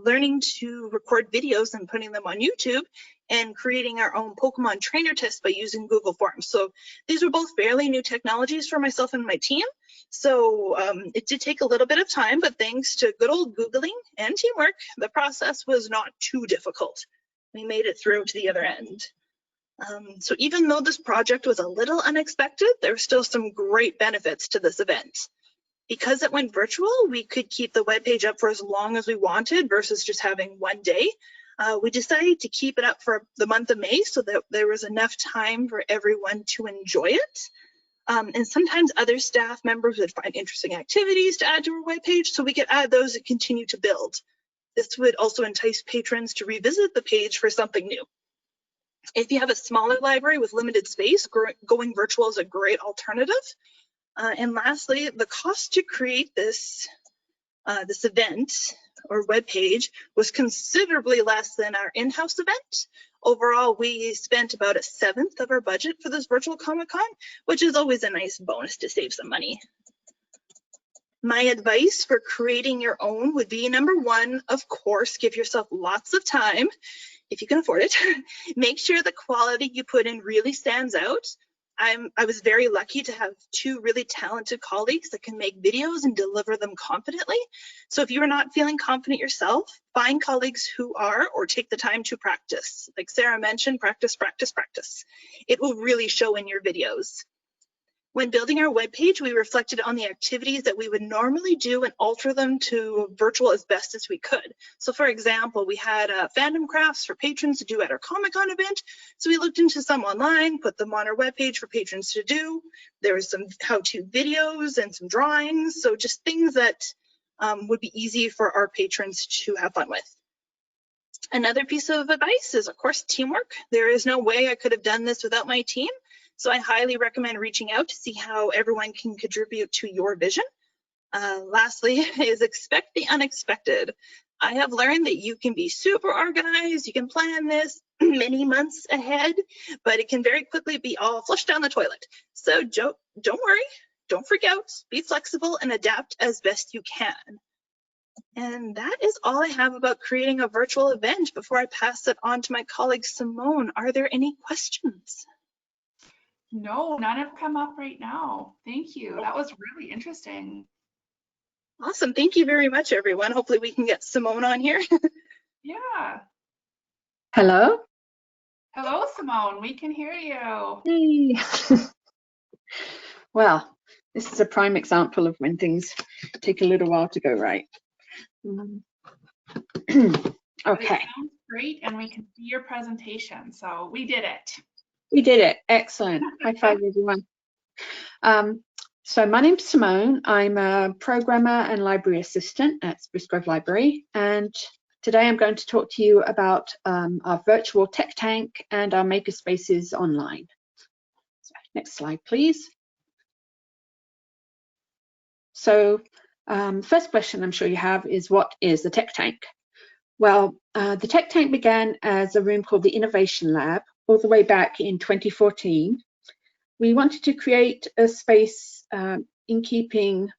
learning to record videos and putting them on YouTube, and creating our own Pokemon trainer test by using Google Forms. So these were both fairly new technologies for myself and my team. So it did take a little bit of time, but thanks to good old Googling and teamwork, the process was not too difficult. We made it through to the other end. So even though this project was a little unexpected, there were still some great benefits to this event. Because it went virtual, we could keep the webpage up for as long as we wanted versus just having one day. We decided to keep it up for the month of May so that there was enough time for everyone to enjoy it. And sometimes other staff members would find interesting activities to add to our webpage, so we could add those and continue to build. This would also entice patrons to revisit the page for something new. If you have a smaller library with limited space, going virtual is a great alternative. And lastly, the cost to create this event or web page was considerably less than our in-house event. Overall, we spent about 1/7 of our budget for this virtual Comic-Con, which is always a nice bonus to save some money. My advice for creating your own would be, number one, of course, give yourself lots of time if you can afford it. Make sure the quality you put in really stands out. I was very lucky to have 2 really talented colleagues that can make videos and deliver them confidently. So if you're not feeling confident yourself, find colleagues who are, or take the time to practice. Like Sarah mentioned, practice, practice, practice. It will really show in your videos. When building our webpage, we reflected on the activities that we would normally do and alter them to virtual as best as we could. So for example, we had fandom crafts for patrons to do at our Comic-Con event. So we looked into some online, put them on our webpage for patrons to do. There was some how-to videos and some drawings. So just things that would be easy for our patrons to have fun with. Another piece of advice is, of course, teamwork. There is no way I could have done this without my team. So I highly recommend reaching out to see how everyone can contribute to your vision. Lastly is expect the unexpected. I have learned that you can be super organized, you can plan this many months ahead, but it can very quickly be all flushed down the toilet. So don't worry, don't freak out, be flexible and adapt as best you can. And that is all I have about creating a virtual event. Before I pass it on to my colleague Simone, are there any questions?
No, none have come up right now. Thank you. That was really interesting.
Awesome. Thank you very much, everyone. Hopefully we can get Simone on here.
Yeah.
Hello.
Hello, Simone. We can hear you.
Hey. Well, this is a prime example of when things take a little while to go right. Okay.
It sounds great, and we can see your presentation. So we did it.
We did it. Excellent. High five, everyone. So my name's Simone. I'm a programmer and library assistant at Spruce Grove Library. And today I'm going to talk to you about our virtual tech tank and our makerspaces online. So, next slide, please. So first question I'm sure you have is, what is the tech tank? Well, the tech tank began as a room called the Innovation Lab all the way back in 2014. We wanted to create a space in keeping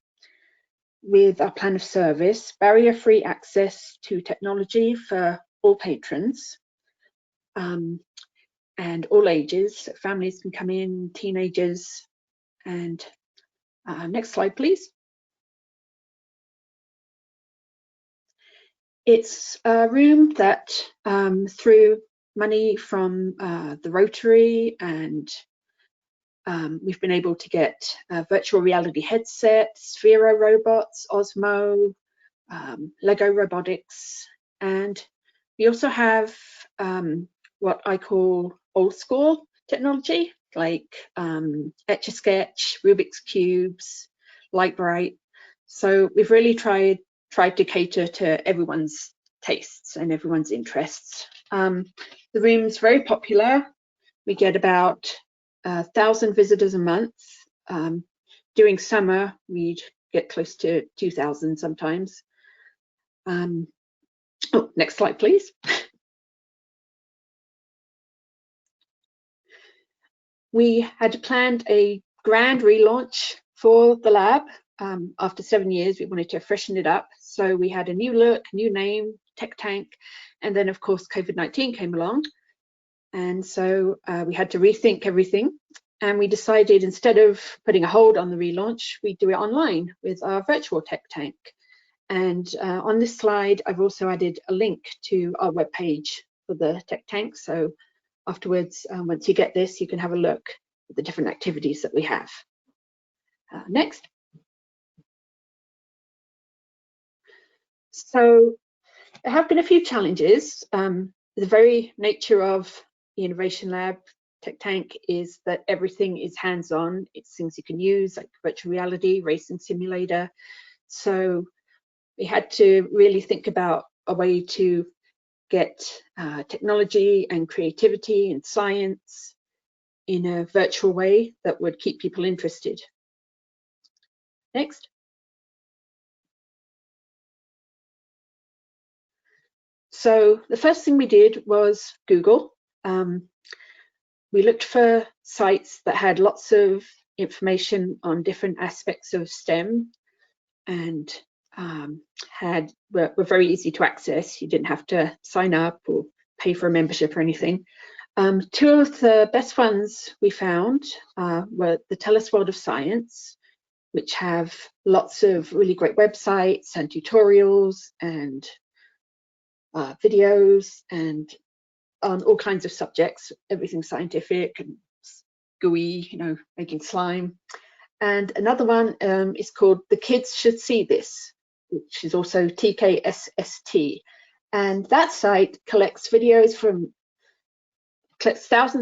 with our plan of service, barrier-free access to technology for all patrons and all ages. Families can come in, teenagers, and next slide, please. It's a room that through money from the Rotary, and we've been able to get virtual reality headsets, Sphero robots, Osmo, Lego robotics, and we also have what I call old school technology, like Etch-a-Sketch, Rubik's Cubes, Light-Bright. So we've really tried to cater to everyone's tastes and everyone's interests. The room's very popular. We get about 1,000 visitors a month. During summer, we'd get close to 2,000 sometimes. Oh, next slide, please. We had planned a grand relaunch for the lab. After 7 years, we wanted to freshen it up. So we had a new look, new name, Tech Tank, and then of course COVID-19 came along. And so we had to rethink everything. And we decided, instead of putting a hold on the relaunch, we'd do it online with our virtual Tech Tank. And on this slide, I've also added a link to our webpage for the Tech Tank. So afterwards, once you get this, you can have a look at the different activities that we have. Next. So there have been a few challenges. The very nature of the Innovation Lab Tech Tank is that everything is hands-on. It's things you can use, like virtual reality, racing simulator. So we had to really think about a way to get technology and creativity and science in a virtual way that would keep people interested. Next. So the first thing we did was Google. We looked for sites that had lots of information on different aspects of STEM and were very easy to access. You didn't have to sign up or pay for a membership or anything. Two of the best ones we found were the Tell Us World of Science, which have lots of really great websites and tutorials and videos and on all kinds of subjects, everything scientific and gooey, you know, making slime. And another one is called The Kids Should See This, which is also TKSST. And that site collects thousands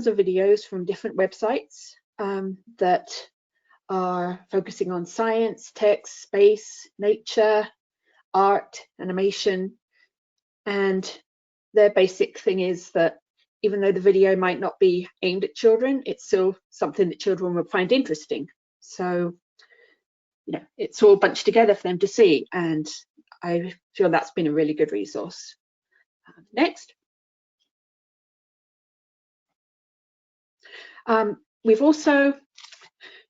of videos from different websites that are focusing on science, tech, space, nature, art, animation. And their basic thing is that even though the video might not be aimed at children, it's still something that children will find interesting. So, you know, it's all bunched together for them to see, and I feel that's been a really good resource. Next. We've also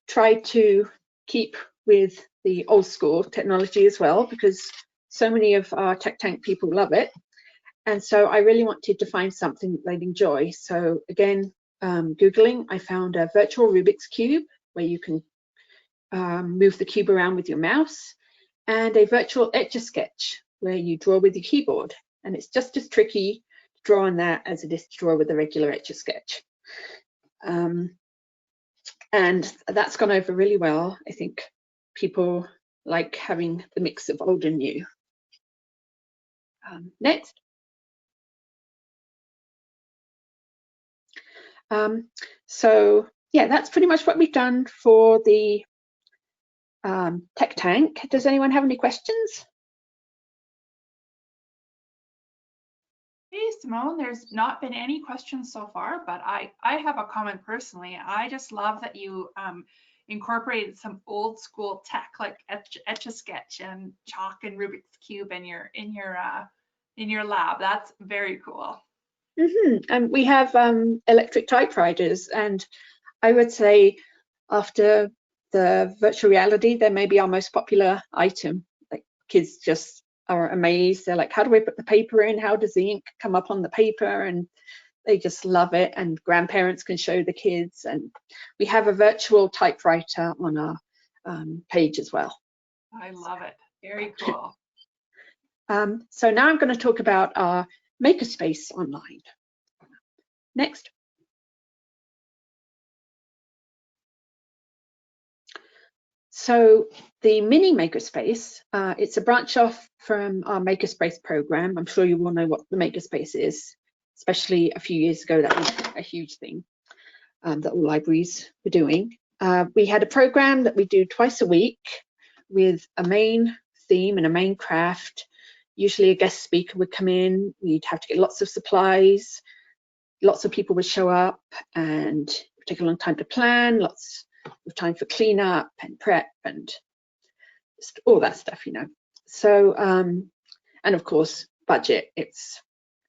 tried to keep with the old school technology as well, because so many of our Tech Tank people love it. And so I really wanted to find something that they'd enjoy. So again, Googling, I found a virtual Rubik's Cube where you can move the cube around with your mouse, and a virtual Etch-a-Sketch where you draw with your keyboard. And it's just as tricky to draw on that as it is to draw with a regular Etch-a-Sketch. And that's gone over really well. I think people like having the mix of old and new. Next. So yeah, that's pretty much what we've done for the Tech Tank. Does anyone have any questions?
Hey, Simone, there's not been any questions so far, but I have a comment personally. I just love that you incorporated some old school tech like Etch-a-Sketch and chalk and Rubik's Cube in your lab. That's very cool.
And we have electric typewriters, and I would say after the virtual reality, they may be our most popular item. Like kids just are amazed. They're like, how do I put the paper in? How does the ink come up on the paper? And they just love it. And grandparents can show the kids. And we have a virtual typewriter on our page as well.
I love it. Very cool.
So now I'm going to talk about our makerspace online. Next. So the mini makerspace, it's a branch off from our makerspace program. I'm sure you all know what the makerspace is, especially a few years ago. That was a huge thing that all libraries were doing. We had a program that we do twice a week with a main theme and a main craft. Usually a guest speaker would come in. We'd have to get lots of supplies. Lots of people would show up, and it would take a long time to plan, lots of time for cleanup and prep and just all that stuff, you know. So, and of course, budget. It's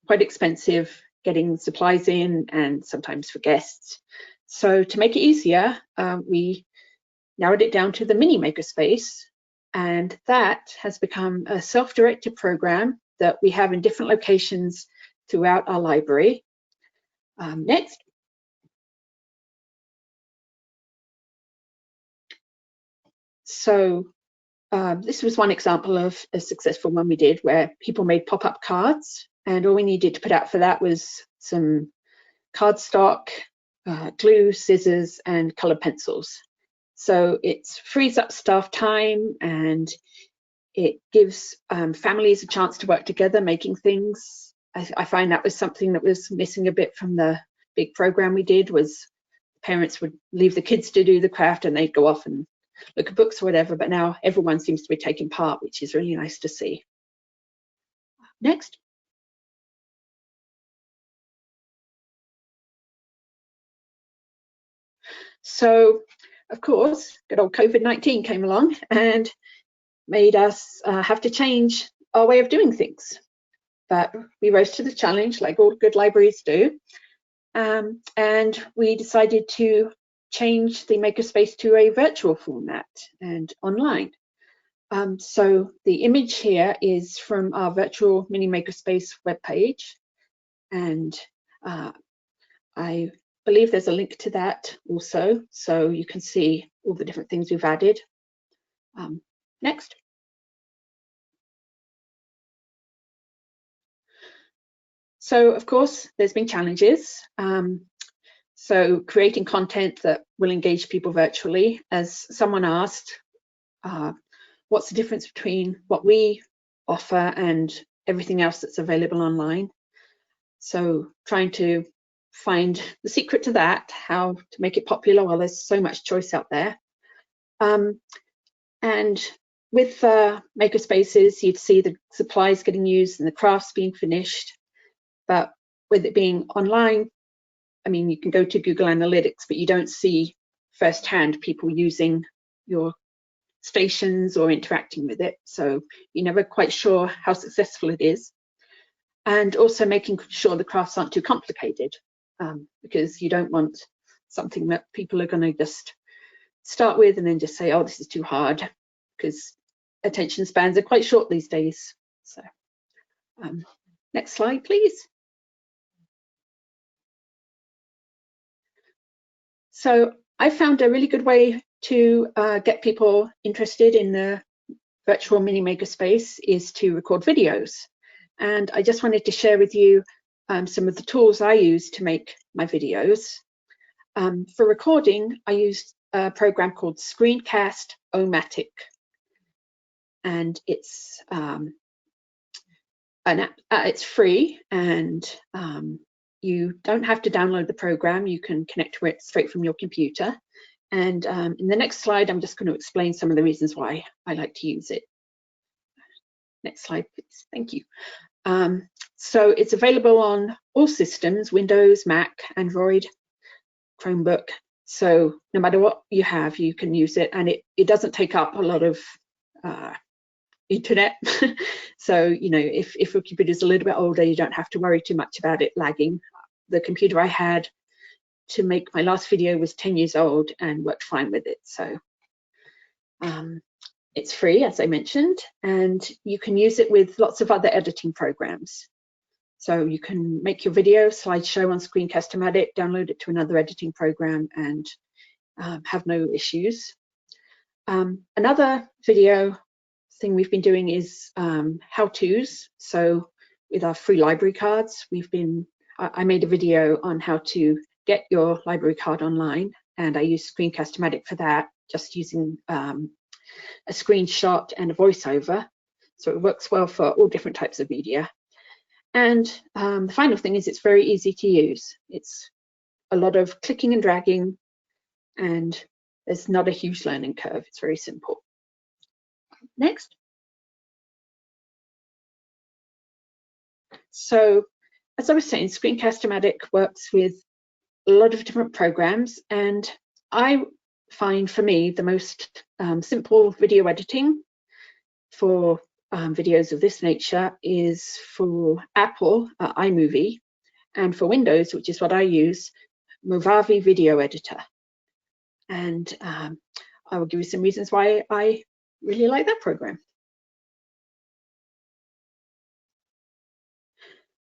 quite expensive getting supplies in and sometimes for guests. So to make it easier, we narrowed it down to the mini makerspace, and that has become a self-directed program that we have in different locations throughout our library. Next. So this was one example of a successful one we did, where people made pop-up cards, and all we needed to put out for that was some cardstock, glue, scissors, and colored pencils. So it frees up staff time, and it gives families a chance to work together making things. I find that was something that was missing a bit from the big program we did, was parents would leave the kids to do the craft and they'd go off and look at books or whatever, but now everyone seems to be taking part, which is really nice to see. Next. So, of course, good old COVID-19 came along and made us have to change our way of doing things. But we rose to the challenge, like all good libraries do, and we decided to change the makerspace to a virtual format and online. So the image here is from our virtual mini makerspace webpage, and I believe there's a link to that also, so you can see all the different things we've added. Next. So, of course, there's been challenges. So creating content that will engage people virtually. As someone asked, what's the difference between what we offer and everything else that's available online? So trying to find the secret to that, how to make it popular while there's so much choice out there. And with makerspaces, you'd see the supplies getting used and the crafts being finished. But with it being online, I mean, you can go to Google Analytics, but you don't see firsthand people using your stations or interacting with it. So you're never quite sure how successful it is. And also making sure the crafts aren't too complicated, because you don't want something that people are going to just start with and then just say, oh, this is too hard, because attention spans are quite short these days. So next slide, please. So I found a really good way to get people interested in the virtual mini makerspace is to record videos. And I just wanted to share with you some of the tools I use to make my videos. For recording, I used a program called Screencast-O-Matic. And it's an app, it's free, and you don't have to download the program. You can connect to it straight from your computer. And in the next slide, I'm just going to explain some of the reasons why I like to use it. Next slide, please. Thank you. So it's available on all systems, Windows, Mac, Android, Chromebook. So no matter what you have, you can use it, and it doesn't take up a lot of internet. So, you know, if your computer is a little bit older, you don't have to worry too much about it lagging. The computer I had to make my last video was 10 years old and worked fine with it. So It's free, as I mentioned, and you can use it with lots of other editing programs. So you can make your video slideshow on Screencast-O-Matic, download it to another editing program, and have no issues. Another video thing we've been doing is how-tos. So with our free library cards, I made a video on how to get your library card online, and I used Screencast-O-Matic for that, just using a screenshot and a voiceover. So it works well for all different types of media. And the final thing is it's very easy to use. It's a lot of clicking and dragging, and there's not a huge learning curve. It's very simple. Next. So as I was saying, Screencast-O-Matic works with a lot of different programs, and I find for me the most simple video editing for videos of this nature is for Apple, iMovie, and for Windows, which is what I use, Movavi Video Editor. And I will give you some reasons why I really like that program.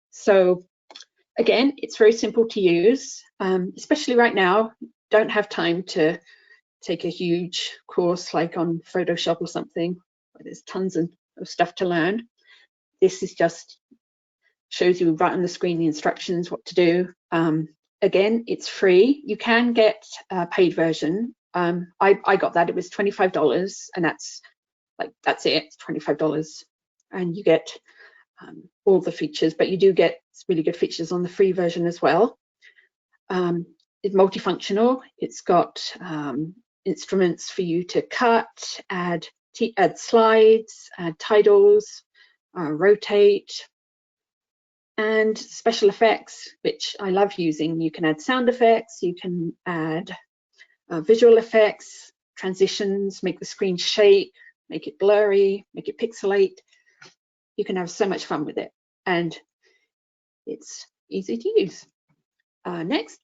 So again, it's very simple to use, especially right now. Don't have time to take a huge course like on Photoshop or something, where there's tons of stuff to learn. This is just shows you right on the screen the instructions, what to do. Again, it's free. You can get a paid version. I got that. It was $25, and that's it. It's $25, and you get all the features, but you do get really good features on the free version as well. It's multifunctional. It's got instruments for you to cut, add slides, add titles, rotate, and special effects, which I love using. You can add sound effects, you can add visual effects, transitions, make the screen shake, make it blurry, make it pixelate. You can have so much fun with it, and it's easy to use. Next.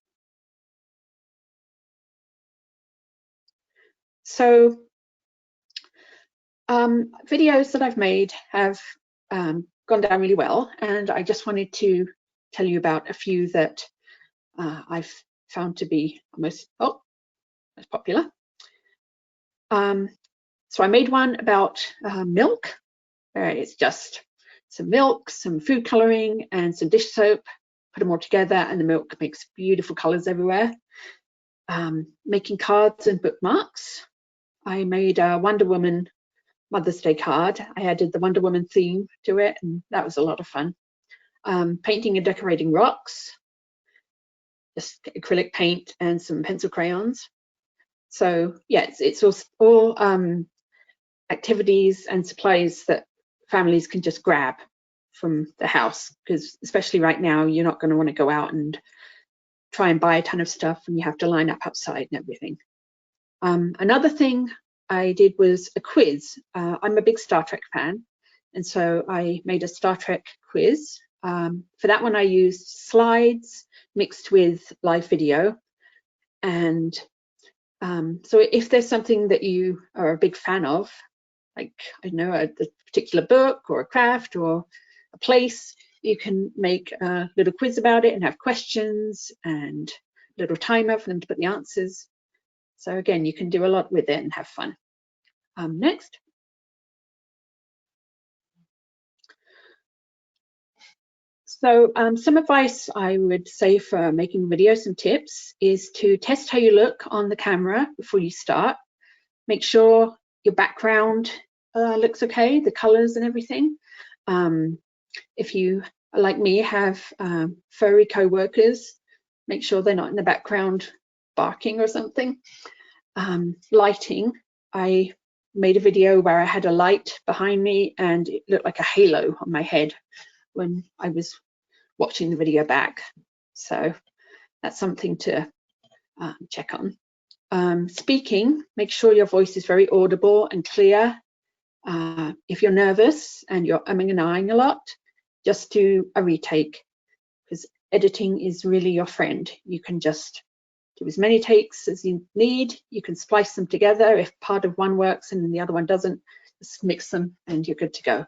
So videos that I've made have gone down really well, and I just wanted to tell you about a few that I've found to be most popular. So I made one about milk. It's just some milk, some food coloring, and some dish soap. Put them all together, and the milk makes beautiful colors everywhere. Making cards and bookmarks. I made a Wonder Woman Mother's Day card. I added the Wonder Woman theme to it, and that was a lot of fun. Painting and decorating rocks, just acrylic paint and some pencil crayons. So yeah, it's all activities and supplies that families can just grab from the house, because especially right now, you're not going to want to go out and try and buy a ton of stuff, and you have to line up outside and everything. Another thing I did was a quiz. I'm a big Star Trek fan, and so I made a Star Trek quiz. For that one, I used slides mixed with live video. And so if there's something that you are a big fan of, like, I don't know, a particular book or a craft or a place, you can make a little quiz about it and have questions and a little timer for them to put the answers. So again, you can do a lot with it and have fun. Next. So some advice I would say for making videos, some tips, is to test how you look on the camera before you start. Make sure your background looks okay, the colors and everything. If you, like me, have furry co-workers, make sure they're not in the background barking or something. Lighting, I made a video where I had a light behind me and it looked like a halo on my head when I was watching the video back. So that's something to check on. Speaking, make sure your voice is very audible and clear. If you're nervous and you're umming and ahhing a lot, just do a retake, because editing is really your friend. You can just do as many takes as you need. You can splice them together if part of one works and the other one doesn't. just mix them and you're good to go.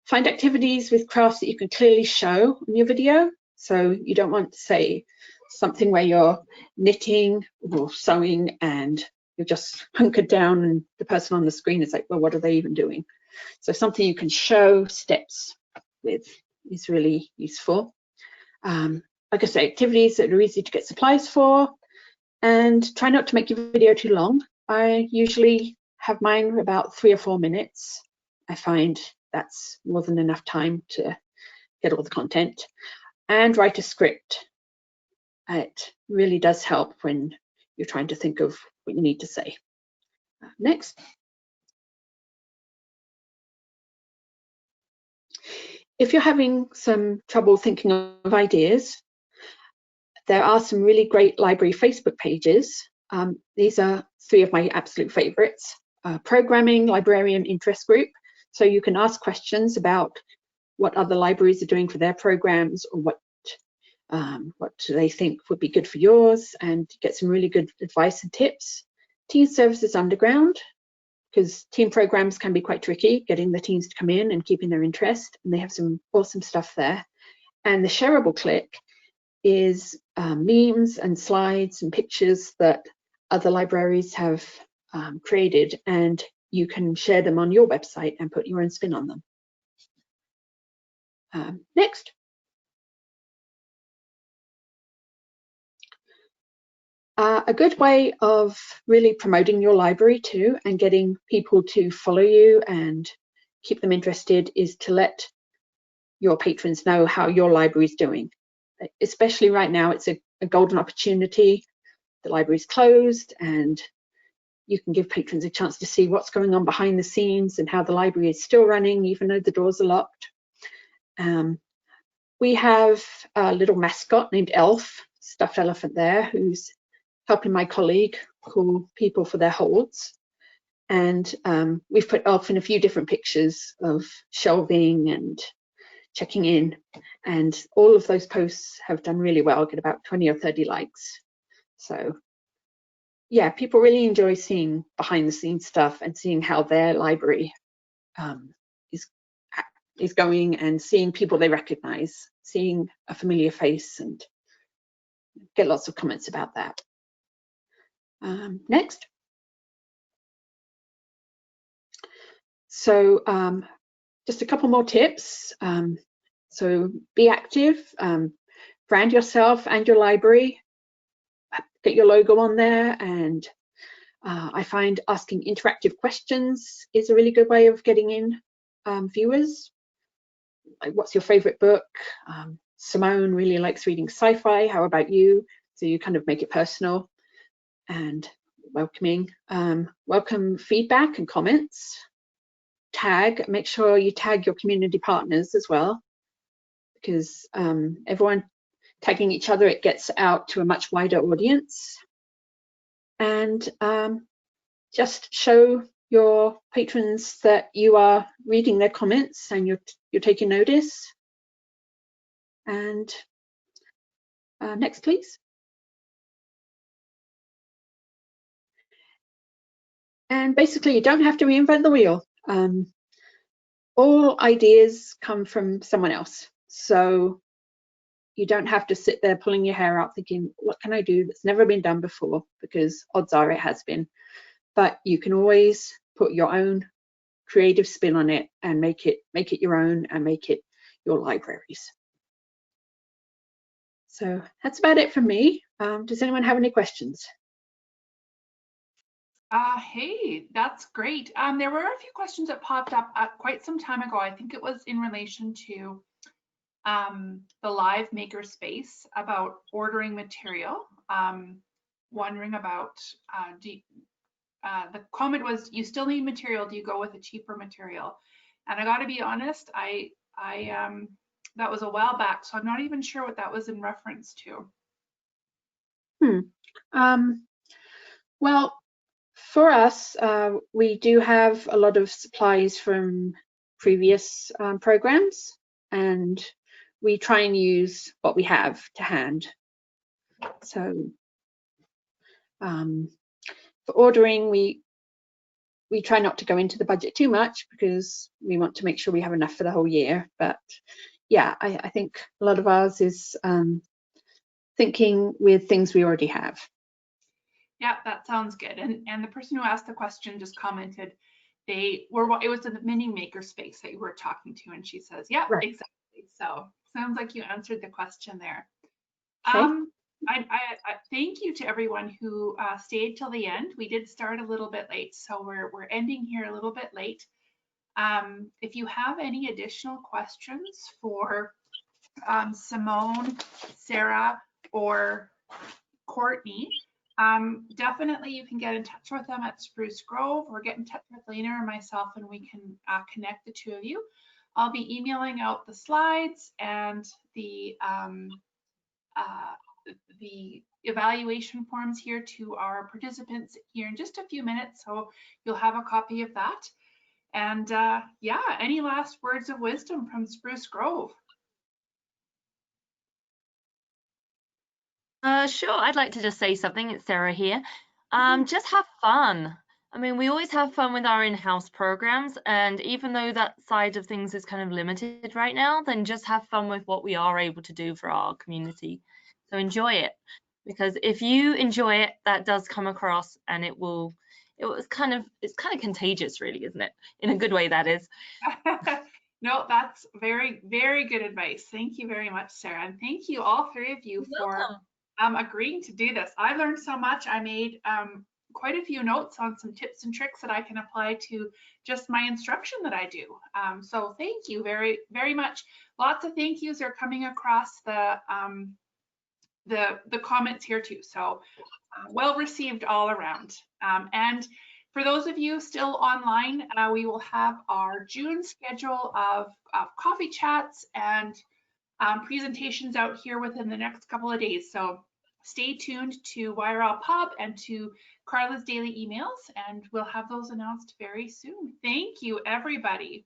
Find activities with crafts that you can clearly show in your video. So you don't want to say something where you're knitting or sewing and you're just hunkered down and the person on the screen is like, well, what are they even doing? So something you can show steps with is really useful. Like I say, activities that are easy to get supplies for, and try not to make your video too long. I usually have mine about 3 or 4 minutes. I find that's more than enough time to get all the content. And write a script. It really does help when you're trying to think of what you need to say. Next. If you're having some trouble thinking of ideas, there are some really great library Facebook pages. These are 3 of my absolute favorites. Programming Librarian Interest Group. So you can ask questions about what other libraries are doing for their programs, or what do they think would be good for yours, and get some really good advice and tips. Teen Services Underground, because teen programs can be quite tricky, getting the teens to come in and keeping their interest, and they have some awesome stuff there. And the Shareable Click is memes and slides and pictures that other libraries have created, and you can share them on your website and put your own spin on them. Next. A good way of really promoting your library too, and getting people to follow you and keep them interested, is to let your patrons know how your library is doing. Especially right now, it's a golden opportunity. The library's closed and you can give patrons a chance to see what's going on behind the scenes and how the library is still running even though the doors are locked. We have a little mascot named Elf, stuffed elephant there, who's helping my colleague call people for their holds. And we've put Elf in a few different pictures of shelving and checking in. And all of those posts have done really well, get about 20 or 30 likes. So yeah, people really enjoy seeing behind the scenes stuff and seeing how their library is going, and seeing people they recognize, seeing a familiar face, and get lots of comments about that. Next. So just a couple more tips. So be active, brand yourself and your library, get your logo on there, and I find asking interactive questions is a really good way of getting in viewers. Like, what's your favorite book? Simone really likes reading sci-fi. How about you? So you kind of make it personal and welcoming. Welcome feedback and comments. Make sure you tag your community partners as well, because everyone tagging each other, it gets out to a much wider audience. And just show your patrons that you are reading their comments and you're taking notice. And next, please. And basically, you don't have to reinvent the wheel. All ideas come from someone else. So you don't have to sit there pulling your hair out thinking, what can I do that's never been done before? Because odds are it has been. But you can always put your own creative spin on it and make it your own and make it your libraries. So that's about it from me. Does anyone have any questions?
Hey, that's great. There were a few questions that popped up quite some time ago. I think it was in relation to the live makerspace about ordering material. Wondering about, the comment was, you still need material, do you go with a cheaper material? And I gotta be honest, I that was a while back, so I'm not even sure what that was in reference to.
Well, for us, we do have a lot of supplies from previous programs, and we try and use what we have to hand. So for ordering, we we try not to go into the budget too much because we want to make sure we have enough for the whole year. But yeah, I think a lot of ours is thinking with things we already have.
Yeah, that sounds good. And the person who asked the question just commented it was the mini makerspace that you were talking to, and she says, yeah,
Right.
exactly. So sounds like you answered the question there.
Okay.
I thank you to everyone who stayed till the end. We did start a little bit late, so we're ending here a little bit late. If you have any additional questions for Simone, Sarah, or Courtney, definitely you can get in touch with them at Spruce Grove, or get in touch with Lena or myself, and we can connect the two of you. I'll be emailing out the slides and the evaluation forms here to our participants here in just a few minutes, so you'll have a copy of that. And yeah, any last words of wisdom from Spruce Grove?
Sure, I'd like to just say something. It's Sarah here. Just have fun. I mean, we always have fun with our in-house programs, and even though that side of things is kind of limited right now, then just have fun with what we are able to do for our community. So enjoy it, because if you enjoy it, that does come across, and it's kind of contagious, really, isn't it? In a good way, that is.
No, that's very, very good advice. Thank you very much, Sarah. And thank you, all three of you, for agreeing to do this. I learned so much. I made quite a few notes on some tips and tricks that I can apply to just my instruction that I do. So thank you very, very much. Lots of thank yous are coming across the comments here too. So well received all around. And for those of you still online, we will have our June schedule of coffee chats and presentations out here within the next couple of days. So stay tuned to YRL Pub and to Carla's daily emails, and we'll have those announced very soon. Thank you, everybody.